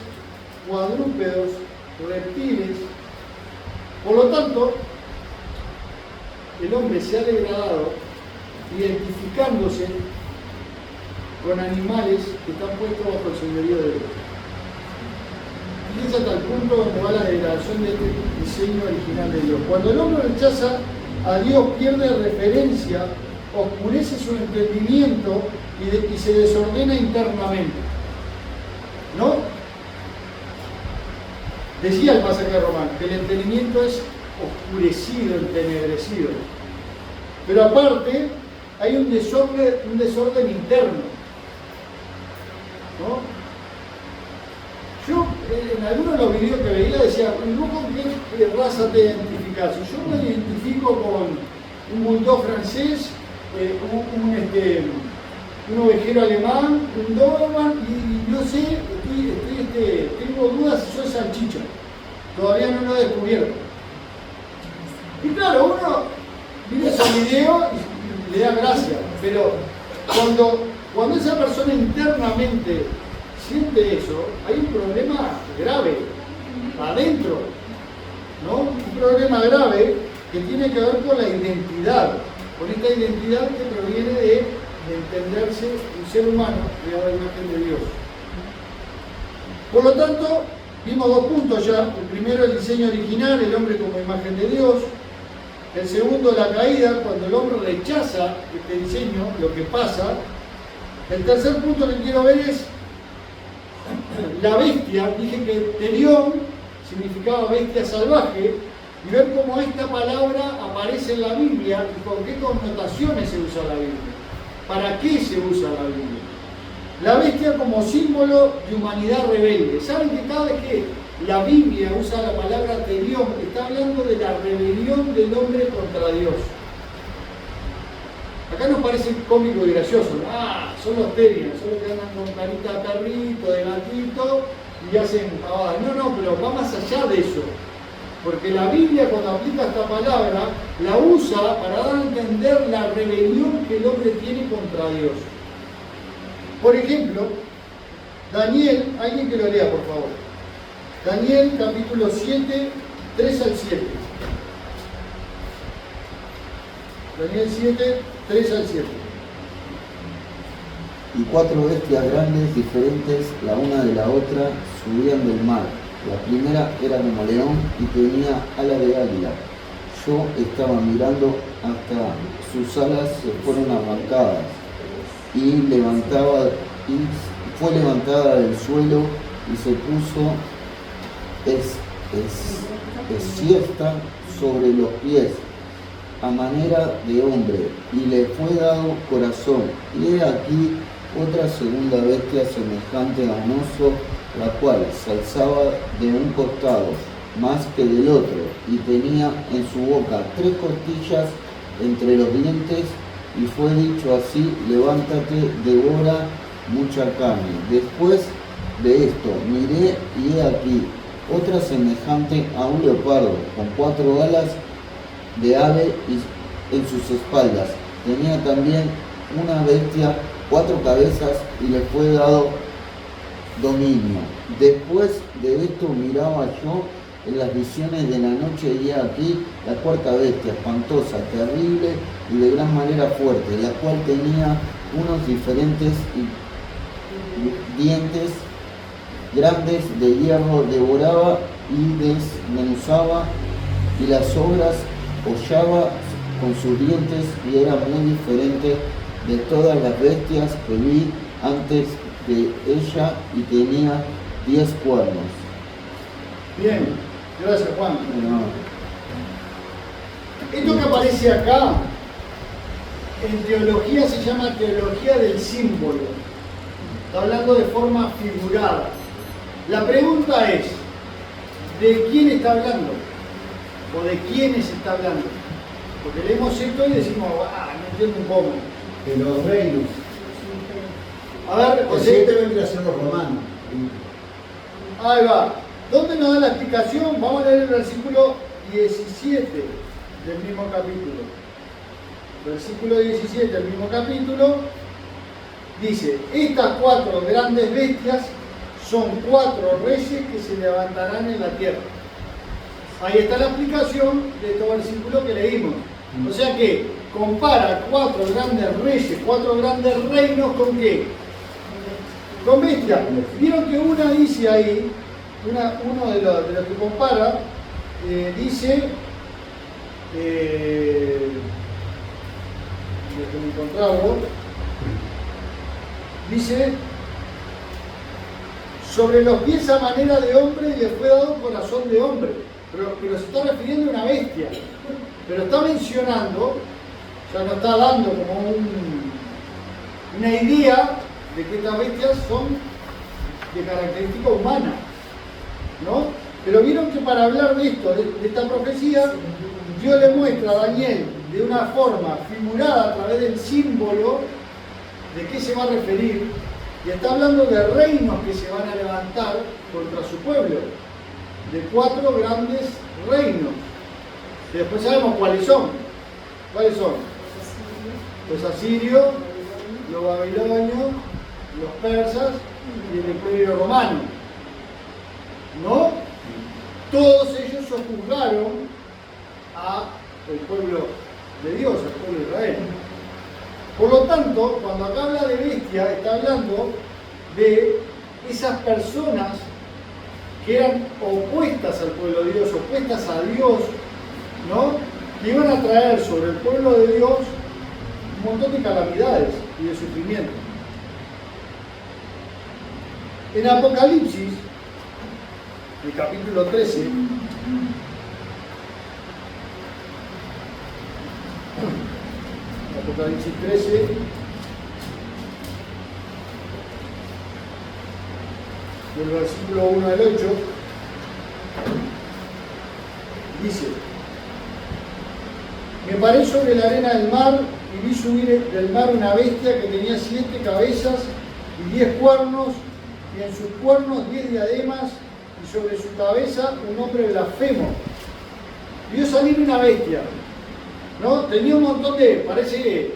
cuadrúpedos, reptiles. Por lo tanto, el hombre se ha degradado identificándose con animales que están puestos bajo el señorío de Dios. Fíjense hasta el punto donde va la degradación de este diseño original de Dios. Cuando el hombre rechaza a Dios, pierde referencia, oscurece su entendimiento y se desordena internamente. ¿No? Decía el pasaje de Romano que el entendimiento es oscurecido, entenebrecido. Pero aparte, hay un desorden interno. ¿No? Yo, en algunos de los videos que veía, decía, ¿y vos con qué raza te identificás? Yo me identifico con un bulldog francés, un ovejero alemán, un doberman, y no sé, tengo dudas si soy salchicha. Todavía no lo he descubierto. Y claro, uno mira ese video y le da gracia, pero cuando esa persona internamente siente eso, hay un problema grave adentro, ¿no? Un problema grave que tiene que ver con la identidad, con esta identidad que proviene de entenderse un ser humano creado a la imagen de Dios. Por lo tanto, vimos dos puntos ya. El primero, el diseño original, el hombre como imagen de Dios. El segundo, la caída, cuando el hombre rechaza este diseño, lo que pasa. El tercer punto que quiero ver es la bestia. Dije que terión significaba bestia salvaje, y ver cómo esta palabra aparece en la Biblia y con qué connotaciones se usa la Biblia. ¿Para qué se usa la Biblia? La bestia como símbolo de humanidad rebelde. ¿Saben que cada vez que la Biblia usa la palabra terión, está hablando de la rebelión del hombre contra Dios? Acá nos parece cómico y gracioso. Son los terios, son los que andan con carita de perrito, de gatito y hacen pavadas. No, pero va más allá de eso. Porque la Biblia, cuando aplica esta palabra, la usa para dar a entender la rebelión que el hombre tiene contra Dios. Por ejemplo, Daniel, alguien que lo lea, por favor. Daniel, capítulo 7, 3 al 7. Daniel 7, 3 al 7. Y 4 bestias grandes, diferentes la una de la otra, subían del mar. La primera era como león y tenía alas de águila. Yo estaba mirando hasta sus alas se fueron arrancadas y fue levantada del suelo y se puso siesta sobre los pies a manera de hombre y le fue dado corazón. Y he aquí otra segunda bestia semejante a un oso, la cual se alzaba de un costado más que del otro, y tenía en su boca 3 costillas entre los dientes, y fue dicho así: levántate, devora mucha carne. Después de esto miré, y he aquí otra semejante a un leopardo, con 4 alas de ave en sus espaldas. Tenía también una bestia 4 cabezas, y le fue dado dominio. Después de esto miraba yo en las visiones de la noche, y he aquí la 4ª bestia, espantosa, terrible y de gran manera fuerte, la cual tenía unos diferentes dientes grandes de hierro, devoraba y desmenuzaba, y las obras hollaba con sus dientes, y era muy diferente de todas las bestias que vi antes de ella, y tenía 10 cuernos. Bien, Gracias, Juan. No. Esto que aparece acá, en teología se llama teología del símbolo. Está hablando de forma figurada. La pregunta es, ¿de quién está hablando? ¿O de quiénes está hablando? Porque leemos esto y decimos, no entiendo un poco. De los reinos. A ver, El José, 7 vendría a ser los romanos. ahí va. ¿Dónde nos da la explicación? Vamos a leer el versículo 17 del mismo capítulo. Versículo 17 del mismo capítulo dice: estas 4 grandes bestias son 4 reyes que se levantarán en la tierra. Ahí está la explicación de todo el versículo que leímos. O sea que compara 4 grandes reyes, 4 grandes reinos con ¿qué? Con bestias. Vieron que una dice ahí, uno de los que compara, dice, déjenme encontrarlo, dice, sobre los pies a manera de hombre y le fue dado corazón de hombre, pero se está refiriendo a una bestia, pero está mencionando, o sea, nos está dando como una idea de que estas bestias son de característica humana, ¿no? Pero vieron que para hablar de esto, de esta profecía, Dios le muestra a Daniel de una forma figurada a través del símbolo de qué se va a referir, y está hablando de reinos que se van a levantar contra su pueblo, de 4 grandes reinos, que después sabemos cuáles son. ¿Cuáles son? Los asirios, los babilonios, los persas y el imperio romano, ¿no? Todos ellos sojuzgaron al pueblo de Dios, al pueblo de Israel. Por lo tanto, cuando acá habla de bestia, está hablando de esas personas que eran opuestas al pueblo de Dios, opuestas a Dios, ¿no? Que iban a traer sobre el pueblo de Dios un montón de calamidades y de sufrimiento. En Apocalipsis, el capítulo 13, Apocalipsis 13, del versículo 1 al 8, dice: me paré sobre la arena del mar y vi subir del mar una bestia que tenía 7 cabezas y 10 cuernos, y en sus cuernos 10 diademas, y sobre su cabeza un nombre blasfemo. Vio salir una bestia, ¿no? Tenía un montón de, parece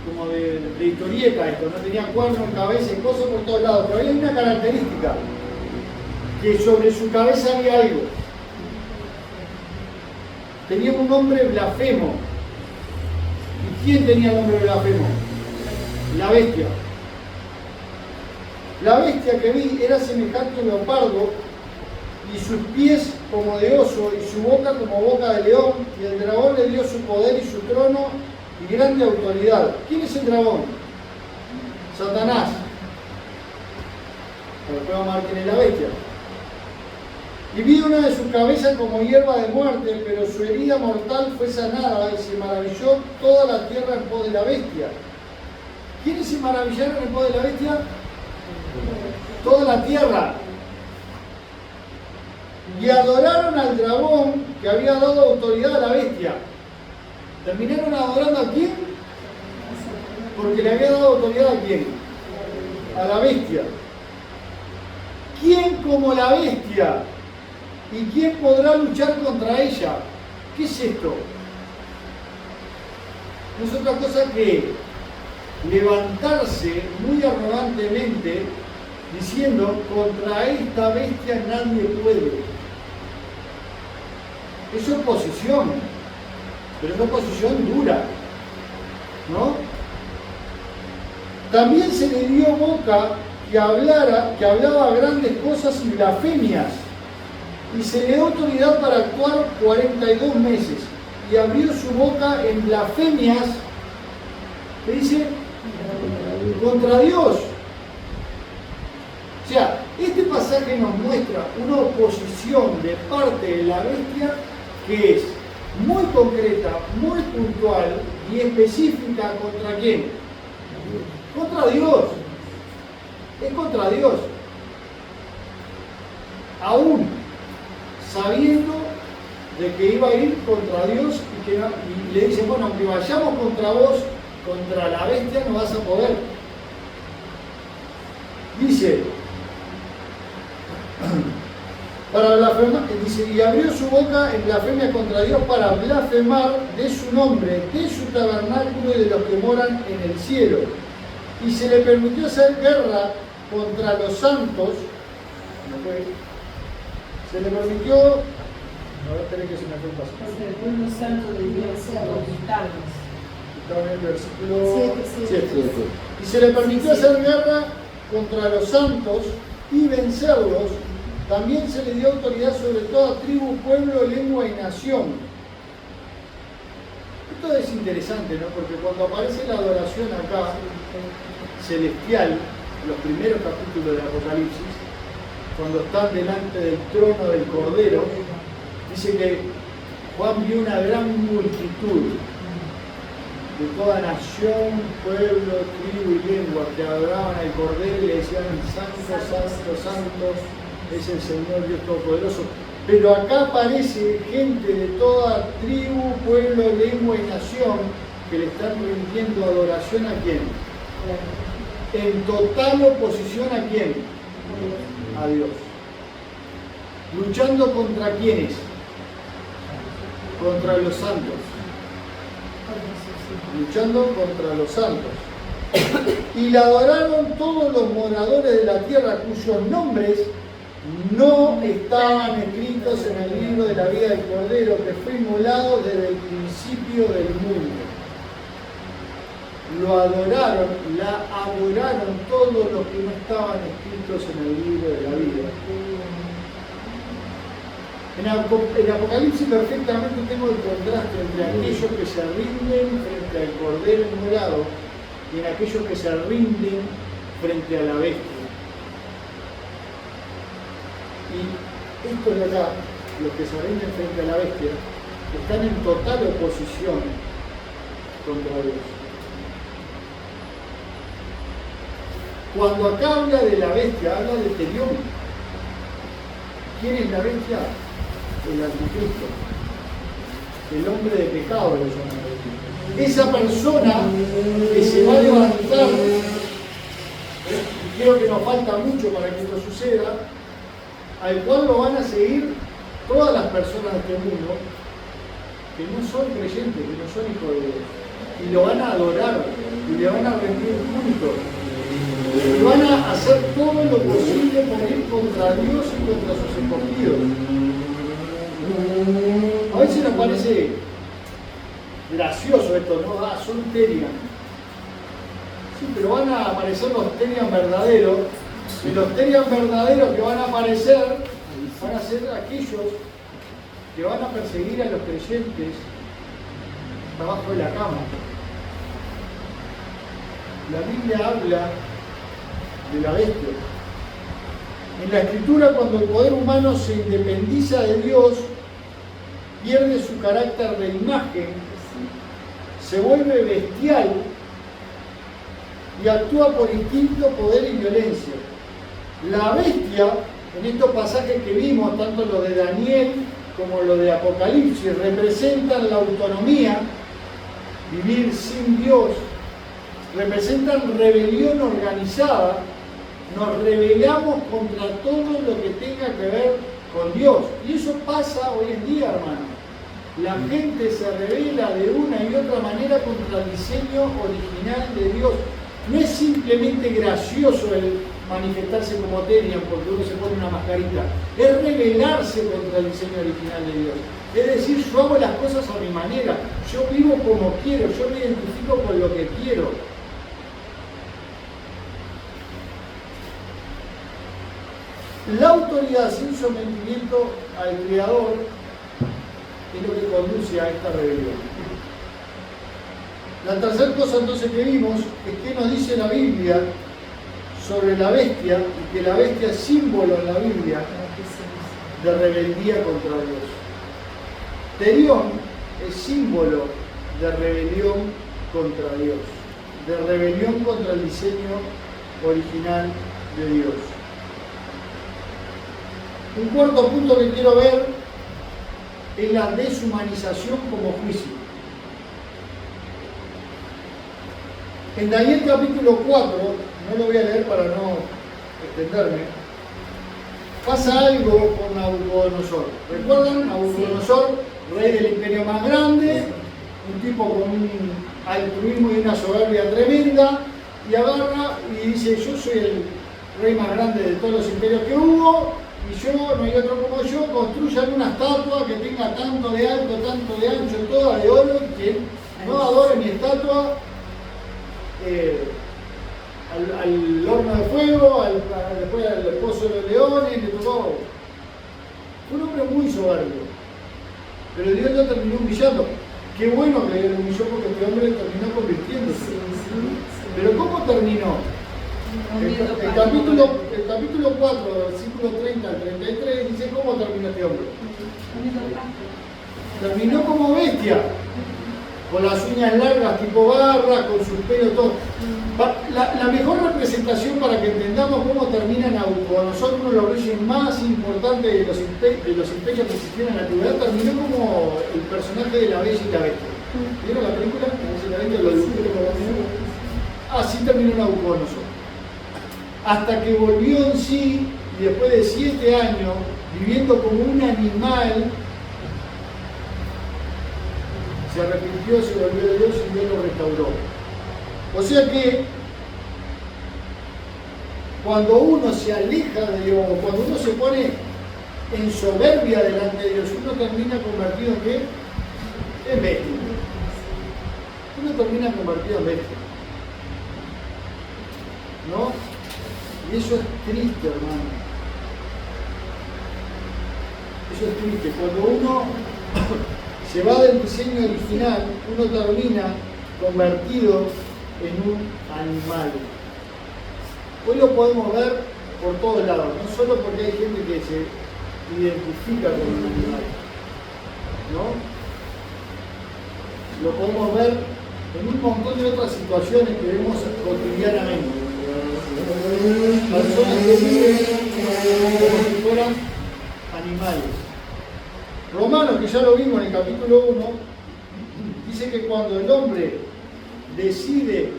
como de historieta esto, no tenía cuernos, cabeza y cosas por todos lados, pero había una característica, que sobre su cabeza había algo. Tenía un nombre blasfemo. ¿Y quién tenía el nombre blasfemo? La bestia. La bestia que vi era semejante a un leopardo, y sus pies como de oso, y su boca como boca de león, y el dragón le dio su poder y su trono y grande autoridad. ¿Quién es el dragón? Satanás. Pero después vamos a ver quién es la bestia. Y vi una de sus cabezas como hierba de muerte, pero su herida mortal fue sanada, y se maravilló toda la tierra en pos de la bestia. ¿Quiénes se maravillaron en pos de la bestia? Toda la tierra. Y adoraron al dragón que había dado autoridad a la bestia. ¿Terminaron adorando a quién? Porque le había dado autoridad a quién? A la bestia. ¿Quién como la bestia? ¿Y quién podrá luchar contra ella? ¿Qué es esto? No es otra cosa que levantarse muy arrogantemente diciendo: contra esta bestia nadie puede. Es oposición, pero es oposición dura, ¿no? También se le dio boca que hablaba grandes cosas y blasfemias, y se le dio autoridad para actuar 42 meses, y abrió su boca en blasfemias, que dice, contra Dios. O sea, este pasaje pasaje nos muestra una oposición de parte de la bestia que es muy concreta, muy puntual y específica. ¿Contra quién? Contra Dios. Es contra Dios. Aún sabiendo de que iba a ir contra Dios y le dice, bueno, aunque vayamos contra vos, contra la bestia, no vas a poder. Dice, para blasfemar, dice, y abrió su boca en blasfemia contra Dios para blasfemar de su nombre, de su tabernáculo y de los que moran en el cielo. Y se le permitió hacer guerra contra los santos. Se le permitió. A ver, esperen que se me fue el paso. Porque el pueblo santo de Dios sea conquistarnos. Estaba en el versículo 7. 7. Y se le permitió hacer guerra contra los santos y vencerlos. También se le dio autoridad sobre toda tribu, pueblo, lengua y nación. Esto es interesante, ¿no? Porque cuando aparece la adoración acá, celestial, los primeros capítulos de Apocalipsis, cuando están delante del trono del Cordero, dice que Juan vio una gran multitud de toda nación, pueblo, tribu y lengua que adoraban al Cordero y le decían: Santo, Santo, Santo es el Señor Dios Todopoderoso. Pero acá aparece gente de toda tribu, pueblo, lengua y nación que le están rindiendo adoración ¿a quién? En total oposición ¿a quién? A Dios. Luchando contra quiénes? Contra los santos. Luchando contra los santos. Y la adoraron todos los moradores de la tierra cuyos nombres no estaban escritos en el libro de la vida del Cordero, que fue inmolado desde el principio del mundo. Lo adoraron, la adoraron todos los que no estaban escritos en el libro de la vida. En Apocalipsis perfectamente tengo el contraste entre aquellos que se rinden frente al Cordero inmolado y en aquellos que se rinden frente a la bestia. Y estos de acá, los que se rinden frente a la bestia, están en total oposición contra Dios. Cuando acá habla de la bestia, habla de Terión. ¿Quién es la bestia? El anticristo. El hombre de pecado lo llaman. Esa persona que se va a levantar, y creo que nos falta mucho para que esto suceda, al cual lo van a seguir todas las personas de este mundo que no son creyentes, que no son hijos de Dios, y lo van a adorar y le van a rendir culto y van a hacer todo lo posible por ir contra Dios y contra sus escogidos. A veces nos parece gracioso esto, ¿no? Ah, son Terian. Sí, pero van a aparecer los Terian verdaderos. Y los Terian verdaderos que van a aparecer van a ser aquellos que van a perseguir a los creyentes abajo de la cama. La Biblia habla de la bestia. En la Escritura, cuando el poder humano se independiza de Dios, pierde su carácter de imagen, se vuelve bestial y actúa por instinto, poder y violencia. La bestia, en estos pasajes que vimos, tanto lo de Daniel como lo de Apocalipsis, representan la autonomía, vivir sin Dios, representan rebelión organizada. Nos rebelamos contra todo lo que tenga que ver con Dios. Y eso pasa hoy en día, hermano. La gente se revela de una y otra manera contra el diseño original de Dios. No es simplemente gracioso el manifestarse como Terian porque uno se pone una mascarita. Es rebelarse contra el diseño original de Dios. Es decir, yo hago las cosas a mi manera. Yo vivo como quiero. Yo me identifico con lo que quiero. La autoridad sin sometimiento al Creador es lo que conduce a esta rebelión. La tercera cosa entonces que vimos es que nos dice la Biblia sobre la bestia, y que la bestia es símbolo en la Biblia de rebeldía contra Dios. Terión es símbolo de rebelión contra Dios, de rebelión contra el diseño original de Dios. Un cuarto punto que quiero ver es la deshumanización como juicio. En Daniel capítulo 4, no lo voy a leer para no extenderme, pasa algo con Nabucodonosor. ¿Recuerdan? Nabucodonosor, rey del imperio más grande, un tipo con un altruismo y una soberbia tremenda, y agarra y dice: yo soy el rey más grande de todos los imperios que hubo, y yo, no hay otro como yo, construyan una estatua que tenga tanto de alto, tanto de ancho, toda de oro, y que no adore mi estatua al horno de fuego, después al pozo de los leones, le tocó. Fue un hombre muy soberbio, pero Dios lo terminó humillando. Qué bueno que Dios lo humilló, porque este hombre terminó convirtiéndose. Pero ¿cómo terminó? El capítulo 4, versículo 30 al 33, dice cómo terminó este hombre. Terminó como bestia, con las uñas largas tipo barra, con sus pelos todo. La mejor representación para que entendamos cómo termina Nabucodonosor, uno de los reyes más importantes de los imperios que existieron en la antigüedad, terminó como el personaje de La Bella y la Bestia. ¿Vieron la película? La Bella y la Bestia, lo dibujaron. Así terminó Nabucodonosor. Hasta que volvió en sí, y después de 7 años, viviendo como un animal, se arrepintió, se volvió a Dios y Dios lo restauró. O sea que cuando uno se aleja de Dios, cuando uno se pone en soberbia delante de Dios, uno termina convertido en ¿qué? En bestia. Uno termina convertido en bestia. ¿No? Y eso es triste, hermano. Eso es triste. Cuando uno se va del diseño original, uno termina convertido en un animal. Hoy lo podemos ver por todos lados, no solo porque hay gente que se identifica con un animal, ¿no? Lo podemos ver en un montón de otras situaciones que vemos cotidianamente. Personas que viven como si fueran animales. Romanos, que ya lo vimos en el capítulo 1, dice que cuando el hombre decide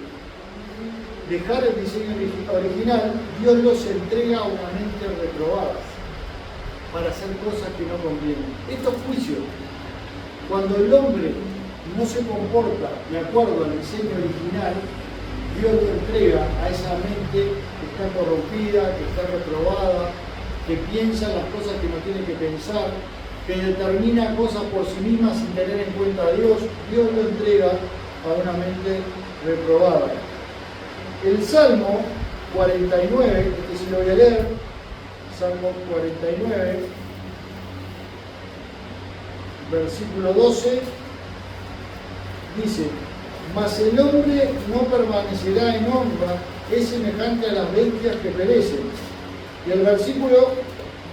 dejar el diseño original, Dios los entrega a una mente reprobada para hacer cosas que no convienen. Esto es juicio. Cuando el hombre no se comporta de acuerdo al diseño original, Dios lo entrega a esa mente que está corrompida, que está reprobada, que piensa las cosas que no tiene que pensar, que determina cosas por sí misma sin tener en cuenta a Dios. Dios lo entrega a una mente reprobada. El Salmo 49, que si lo voy a leer, Salmo 49, versículo 12, dice: mas el hombre no permanecerá en honra, es semejante a las bestias que perecen. Y el versículo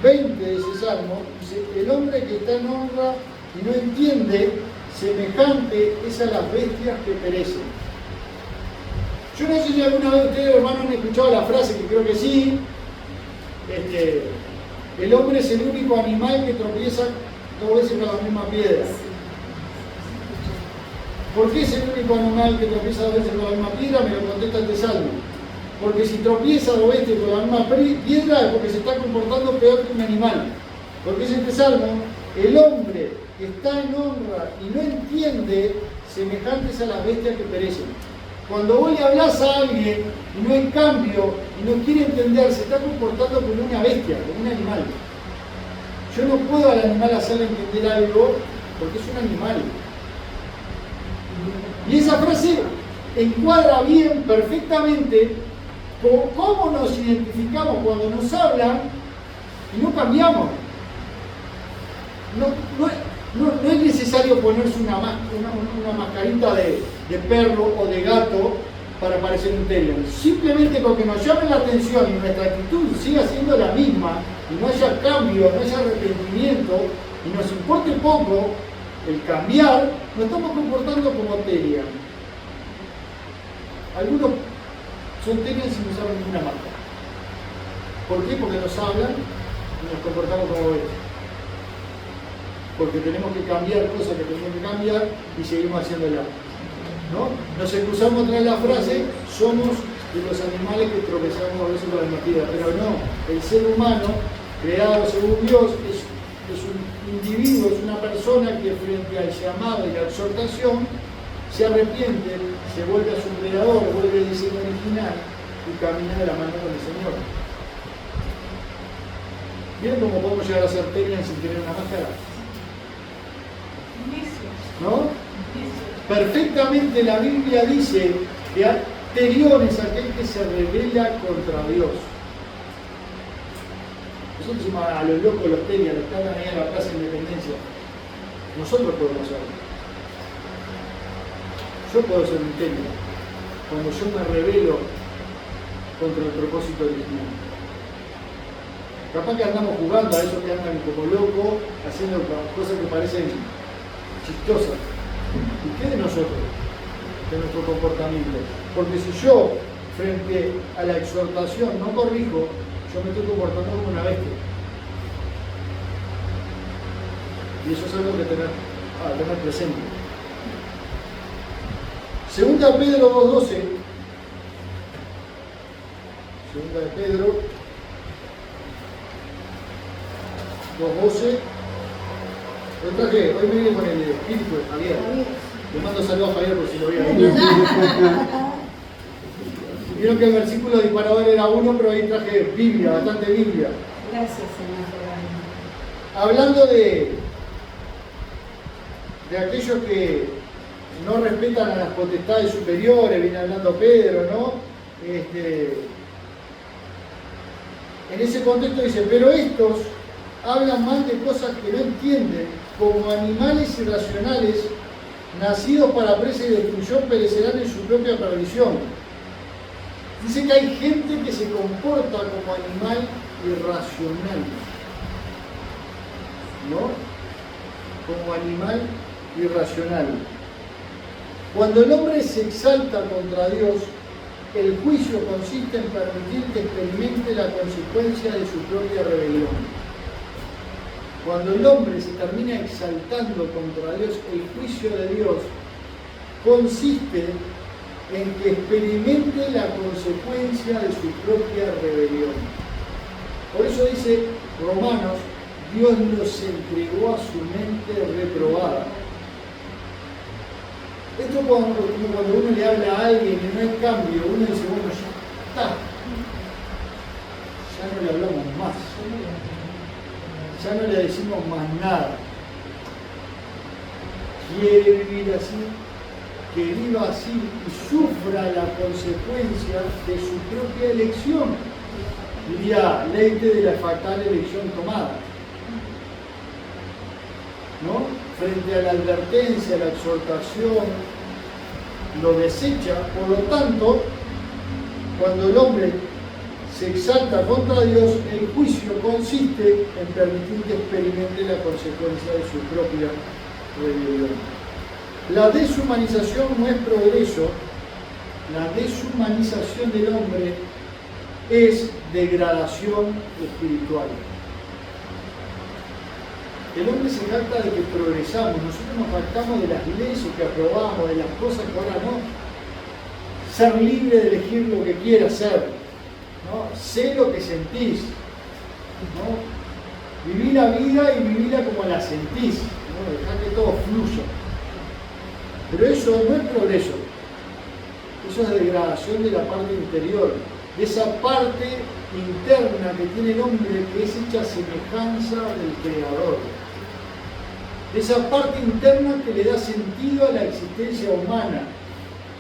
20 de ese salmo dice: el hombre que está en honra y no entiende, semejante es a las bestias que perecen. Yo no sé si alguna vez ustedes, hermanos, han escuchado la frase, que creo que sí: el hombre es el único animal que tropieza 2 veces con la misma piedra. ¿Por qué es el único animal que tropieza 2 veces con la misma piedra? Me lo contesta este salmo. Porque si tropieza 2 veces con la misma piedra es porque se está comportando peor que un animal. Porque es este salmo: el hombre que está en honra y no entiende, semejantes a las bestias que perecen. Cuando vos le hablas a alguien y no en cambio, y no quiere entender, se está comportando como una bestia, como un animal. Yo no puedo al animal hacerle entender algo porque es un animal. Y esa frase encuadra bien, perfectamente, con cómo nos identificamos cuando nos hablan y no cambiamos. No es necesario ponerse una mascarita de perro o de gato para parecer un Terian. Simplemente porque nos llamen la atención y nuestra actitud siga siendo la misma y no haya cambio, no haya arrepentimiento y nos importe poco el cambiar, nos estamos comportando como Terian. Algunos son Terian sin usar ninguna marca. ¿Por qué? Porque nos hablan y nos comportamos como bestias. Porque tenemos que cambiar cosas que tenemos que cambiar y seguimos haciéndolas. ¿No? Nos excusamos tras la frase, somos de los animales que tropezamos a veces con la mentira, pero no, el ser humano, creado según Dios, es un individuo, es una persona que frente al llamado y la exhortación se arrepiente, se vuelve a su creador, vuelve al diseño original y camina de la mano con el Señor. ¿Vieron cómo podemos llegar a ser Terian sin tener una máscara? ¿No? Perfectamente la Biblia dice que Terion es aquel que se rebela contra Dios. Nosotros decimos a los locos, los Terian, los que andan ahí en la Plaza de Independencia. Nosotros podemos ser. Yo puedo ser un Terian cuando yo me rebelo contra el propósito original. Capaz que andamos jugando a esos que andan como locos, haciendo cosas que parecen chistosas. ¿Y qué de nosotros? De nuestro comportamiento. Porque si yo, frente a la exhortación, no corrijo, yo me estoy comportando como una bestia. Y eso es algo que tener presente. Segunda de Pedro 2:12. Segunda de Pedro 2:12. Hoy me vine con el espíritu de Javier. Le mando saludos a Javier por si lo veía. Vieron que el versículo disparador era 1, pero ahí traje Biblia, bastante Biblia. Gracias, Señor. Hablando de aquellos que no respetan a las potestades superiores, viene hablando Pedro, ¿no? En ese contexto dice, pero estos hablan mal de cosas que no entienden, como animales irracionales, nacidos para presa y destrucción, perecerán en su propia perdición. Dice que hay gente que se comporta como animal irracional, ¿no? Como animal irracional. Cuando el hombre se exalta contra Dios, el juicio consiste en permitir que experimente la consecuencia de su propia rebelión. Cuando el hombre se termina exaltando contra Dios, el juicio de Dios consiste en que experimente la consecuencia de su propia rebelión. Por eso dice Romanos, Dios nos entregó a su mente reprobada. Esto cuando uno le habla a alguien y no hay cambio, uno dice, bueno, ya está. Ya no le hablamos más. Ya no le decimos más nada. Quiere vivir así, que viva así y sufra la consecuencia de su propia elección. Diría, leite de la fatal elección tomada. ¿No? Frente a la advertencia, la exhortación, lo desecha. Por lo tanto, cuando el hombre se exalta contra Dios, el juicio consiste en permitir que experimente la consecuencia de su propia rebelión. La deshumanización no es progreso, la deshumanización del hombre es degradación espiritual. El hombre se jacta de que progresamos, nosotros nos jactamos de las leyes que aprobamos, de las cosas que ahora no. Ser libre de elegir lo que quieras ser, ¿no? Sé lo que sentís, ¿no? Viví la vida y vivíla como la sentís, ¿no? Dejá que todo fluya. Pero eso no es progreso, eso es degradación de la parte interior, de esa parte interna que tiene el hombre que es hecha semejanza del Creador. De esa parte interna que le da sentido a la existencia humana,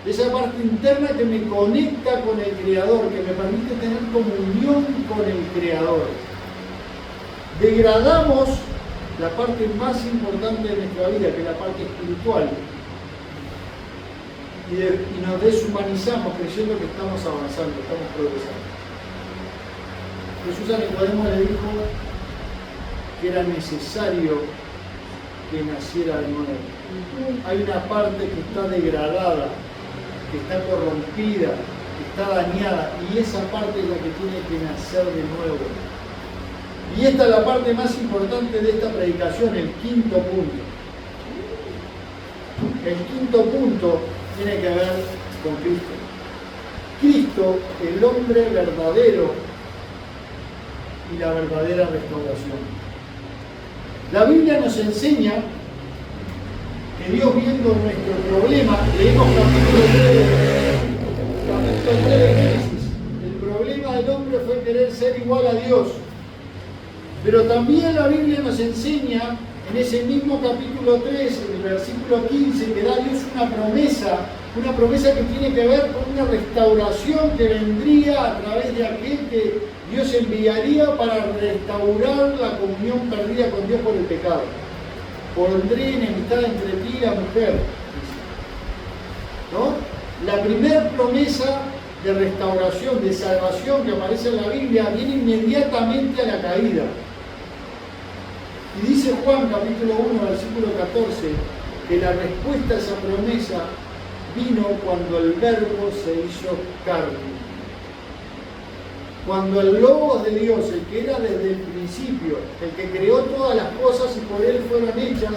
de esa parte interna que me conecta con el Creador, que me permite tener comunión con el Creador. Degradamos la parte más importante de nuestra vida, que es la parte espiritual. y nos deshumanizamos creyendo que estamos avanzando, estamos progresando. Jesús a Nicodemo le dijo que era necesario que naciera de nuevo. Hay una parte que está degradada, que está corrompida, que está dañada, y esa parte es la que tiene que nacer de nuevo. Y esta es la parte más importante de esta predicación, el quinto punto. El quinto punto tiene que ver con Cristo. Cristo, el hombre verdadero y la verdadera restauración. La Biblia nos enseña que Dios, viendo nuestro problema, leemos capítulo 3 de Génesis. El problema del hombre fue querer ser igual a Dios. Pero también la Biblia nos enseña, en ese mismo capítulo 3, en el versículo 15, que da Dios una promesa que tiene que ver con una restauración que vendría a través de aquel que Dios enviaría para restaurar la comunión perdida con Dios por el pecado. Pondré enemistad entre ti y la mujer. ¿No? La primera promesa de restauración, de salvación que aparece en la Biblia viene inmediatamente a la caída. Y dice Juan capítulo 1, versículo 14, que la respuesta a esa promesa vino cuando el Verbo se hizo carne. Cuando el Logos de Dios, el que era desde el principio, el que creó todas las cosas y por él fueron hechas,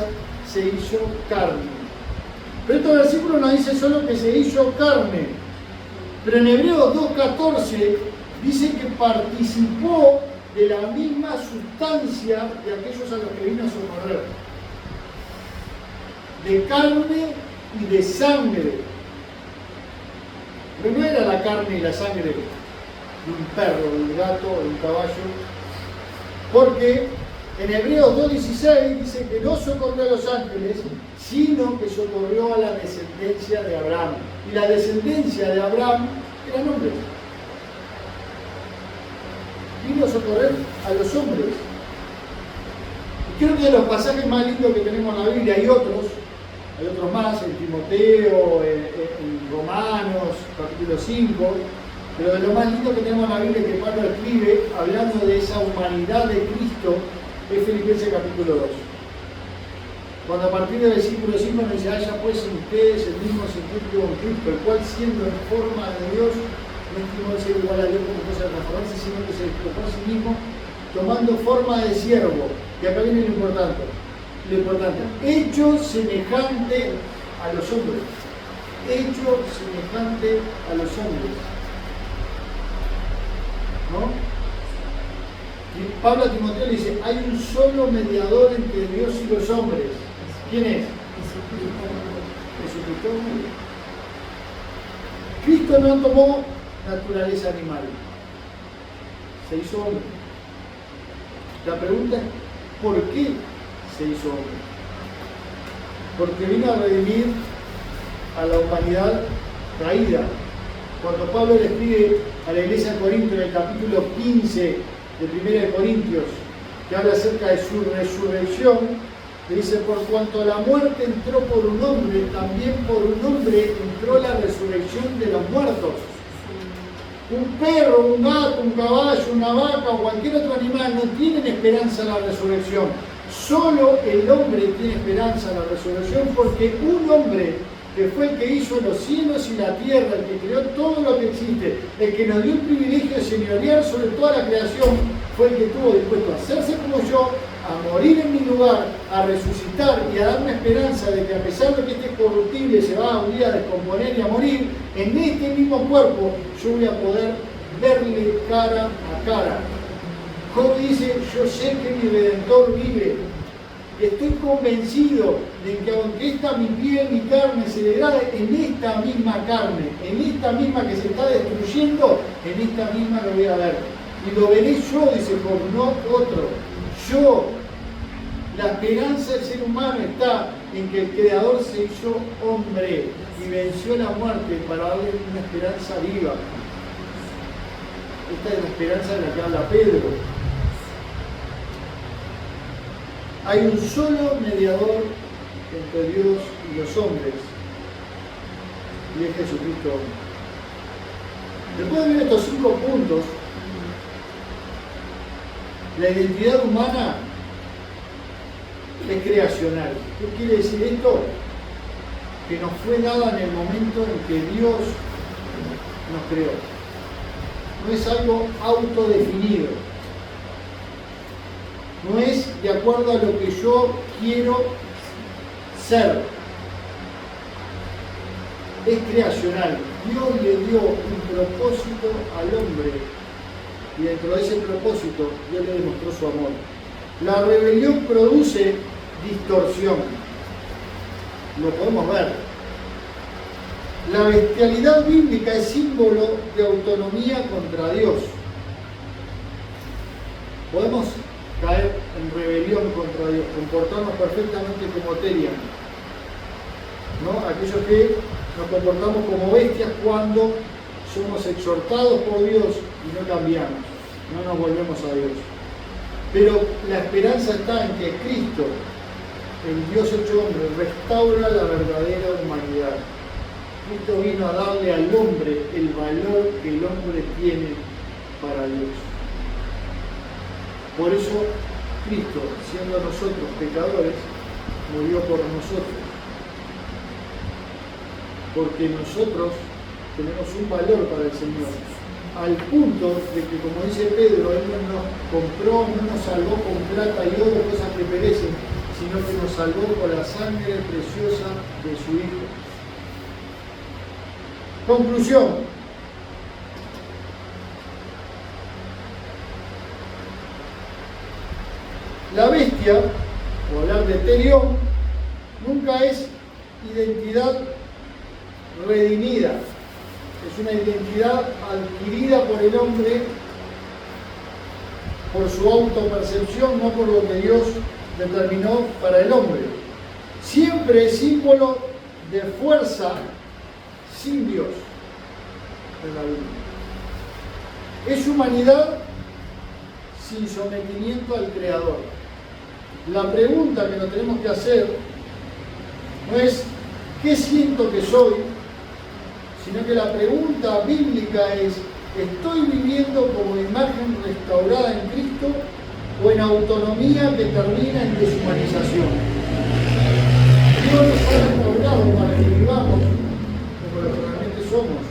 se hizo carne. Pero este versículo no dice solo que se hizo carne, pero en Hebreos 2:14 dice que participó de la misma sustancia de aquellos a los que vino a socorrer. De carne y de sangre. Pero no era la carne y la sangre de un perro, de un gato, de un caballo, porque en Hebreos 2:16 dice que no socorrió a los ángeles, sino que socorrió a la descendencia de Abraham. Y la descendencia de Abraham eran hombres. Vino a socorrer a los hombres. Y creo que de los pasajes más lindos que tenemos en la Biblia, hay otros más, en Timoteo, en Romanos, capítulo 5, pero de lo más lindo que tenemos en la Biblia que Pablo escribe, hablando de esa humanidad de Cristo, es Filipenses capítulo 2. Cuando a partir del versículo 5 nos dice, haya pues en ustedes el mismo sentir que con Cristo, el cual siendo en forma de Dios, no estimó de ser igual a Dios como cosa de transformarse, sino que se despojó a sí mismo, tomando forma de siervo. Y acá viene lo importante, hecho semejante a los hombres. Hecho semejante a los hombres. ¿No? Y Pablo a Timoteo le dice, hay un solo mediador entre Dios y los hombres. ¿Quién es? Jesucristo. Cristo no tomó naturaleza animal, se hizo hombre. La pregunta es, ¿por qué se hizo hombre? Porque vino a redimir a la humanidad caída. Cuando Pablo le escribe a la iglesia de Corinto en el capítulo 15 de 1 de Corintios, que habla acerca de su resurrección, le dice, por cuanto la muerte entró por un hombre, también por un hombre entró la resurrección de los muertos. Un perro, un gato, un caballo, una vaca o cualquier otro animal no tienen esperanza en la resurrección. Solo el hombre tiene esperanza en la resurrección, porque un hombre que fue el que hizo los cielos y la tierra, el que creó todo lo que existe, el que nos dio el privilegio de señorear sobre toda la creación, fue el que estuvo dispuesto a hacerse como yo, a morir en mi lugar, a resucitar y a darme esperanza de que a pesar de que este corruptible se va un día a descomponer y a morir, en este mismo cuerpo yo voy a poder verle cara a cara. Job dice, yo sé que mi Redentor vive. Estoy convencido de que aunque esta mi piel, mi carne se degrade, en esta misma carne, en esta misma que se está destruyendo, en esta misma lo voy a ver. Y lo veré yo, dice Job, no otro. Yo. La esperanza del ser humano está en que el Creador se hizo hombre y venció la muerte para darle una esperanza viva. Esta es la esperanza de la que habla Pedro. Hay un solo mediador entre Dios y los hombres. y es Jesucristo hombre. Después de ver estos 5 puntos, la identidad humana es creacional. ¿Qué quiere decir esto? Que nos fue dada en el momento en que Dios nos creó. No es algo autodefinido. No es de acuerdo a lo que yo quiero ser. Es creacional. Dios le dio un propósito al hombre y dentro de ese propósito Dios le demostró su amor. La rebelión produce distorsión. Lo podemos ver. La bestialidad bíblica es símbolo de autonomía contra Dios. Podemos caer en rebelión contra Dios, comportarnos perfectamente como Terian, ¿no? Aquellos que nos comportamos como bestias cuando somos exhortados por Dios y no cambiamos, no nos volvemos a Dios. Pero la esperanza está en que Cristo, el Dios hecho hombre, restaura la verdadera humanidad. Cristo vino a darle al hombre el valor que el hombre tiene para Dios. Por eso Cristo, siendo nosotros pecadores, murió por nosotros. Porque nosotros tenemos un valor para el Señor, al punto de que, como dice Pedro, Él no nos compró, no nos salvó con plata y oro, cosas que perecen, sino que nos salvó con la sangre preciosa de su Hijo. Conclusión. La bestia, o hablar de Terión, nunca es identidad redimida. Es una identidad adquirida por el hombre por su autopercepción, no por lo que Dios determinó para el hombre. Siempre es símbolo de fuerza sin Dios en la Biblia. Es humanidad sin sometimiento al Creador. La pregunta que nos tenemos que hacer no es ¿qué siento que soy?, sino que la pregunta bíblica es ¿estoy viviendo como imagen restaurada en Cristo o en autonomía que termina en deshumanización? Dios nos ha restaurado para que vivamos como lo que realmente somos.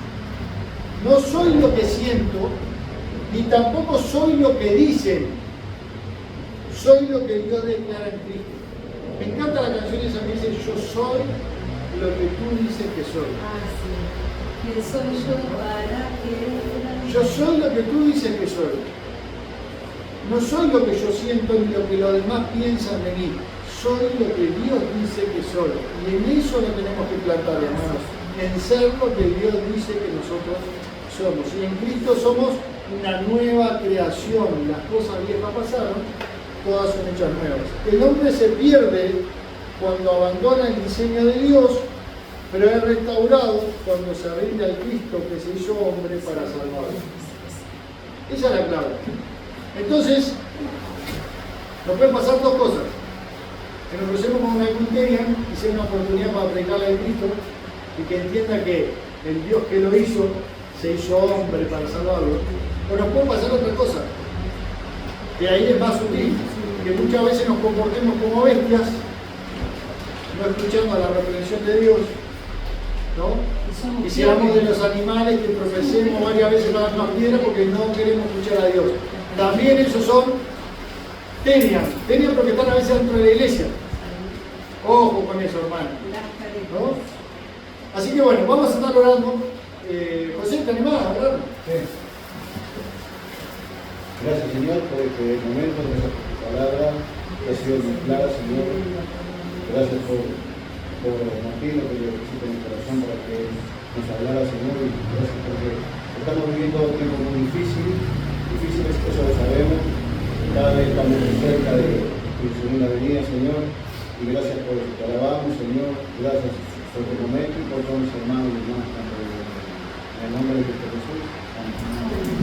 No soy lo que siento, ni tampoco soy lo que dicen. Soy lo que Dios declara en Cristo. Me encanta la canción esa que dice yo soy lo que tú dices que soy. ¿Quién soy yo para que... Yo soy lo que tú dices que soy. No soy lo que yo siento ni lo que los demás piensan de mí. Soy lo que Dios dice que soy. Y en eso lo tenemos que plantar, hermanos. En ser lo que Dios dice que nosotros somos. Y en Cristo somos una nueva creación. Las cosas viejas pasaron, todas son hechas nuevas. El hombre se pierde cuando abandona el diseño de Dios, pero es restaurado cuando se rinde al Cristo que se hizo hombre para salvarlo. Esa es la clave. Entonces, nos pueden pasar dos cosas. Que nos crucemos con una Terian y sea una oportunidad para predicarle al Cristo y que entienda que el Dios que lo hizo se hizo hombre para salvarlo. O nos puede pasar otra cosa, que ahí es más sutil, que muchas veces nos comportemos como bestias, no escuchando a la reprensión de Dios, ¿no? Y seamos de los animales que tropecemos varias veces con las mismas piedras porque no queremos escuchar a Dios. También esos son Terian porque están a veces dentro de la iglesia. Ojo con eso, hermano, ¿no? Así que bueno, vamos a estar orando. José, ¿te animás a orar? Sí. Gracias, Señor, por este momento, gracias por tu palabra, que ha sido muy clara, Señor. Gracias por Martín, lo que yo necesito en mi corazón para que nos hablara, Señor, y gracias porque estamos viviendo tiempos muy difíciles, eso lo sabemos. Cada vez estamos cerca de tu segunda venida, Señor, y gracias por te alabamos, Señor, gracias por este momento y por todos mis hermanos y hermanas, tanto en el nombre de Cristo Jesús. Amén.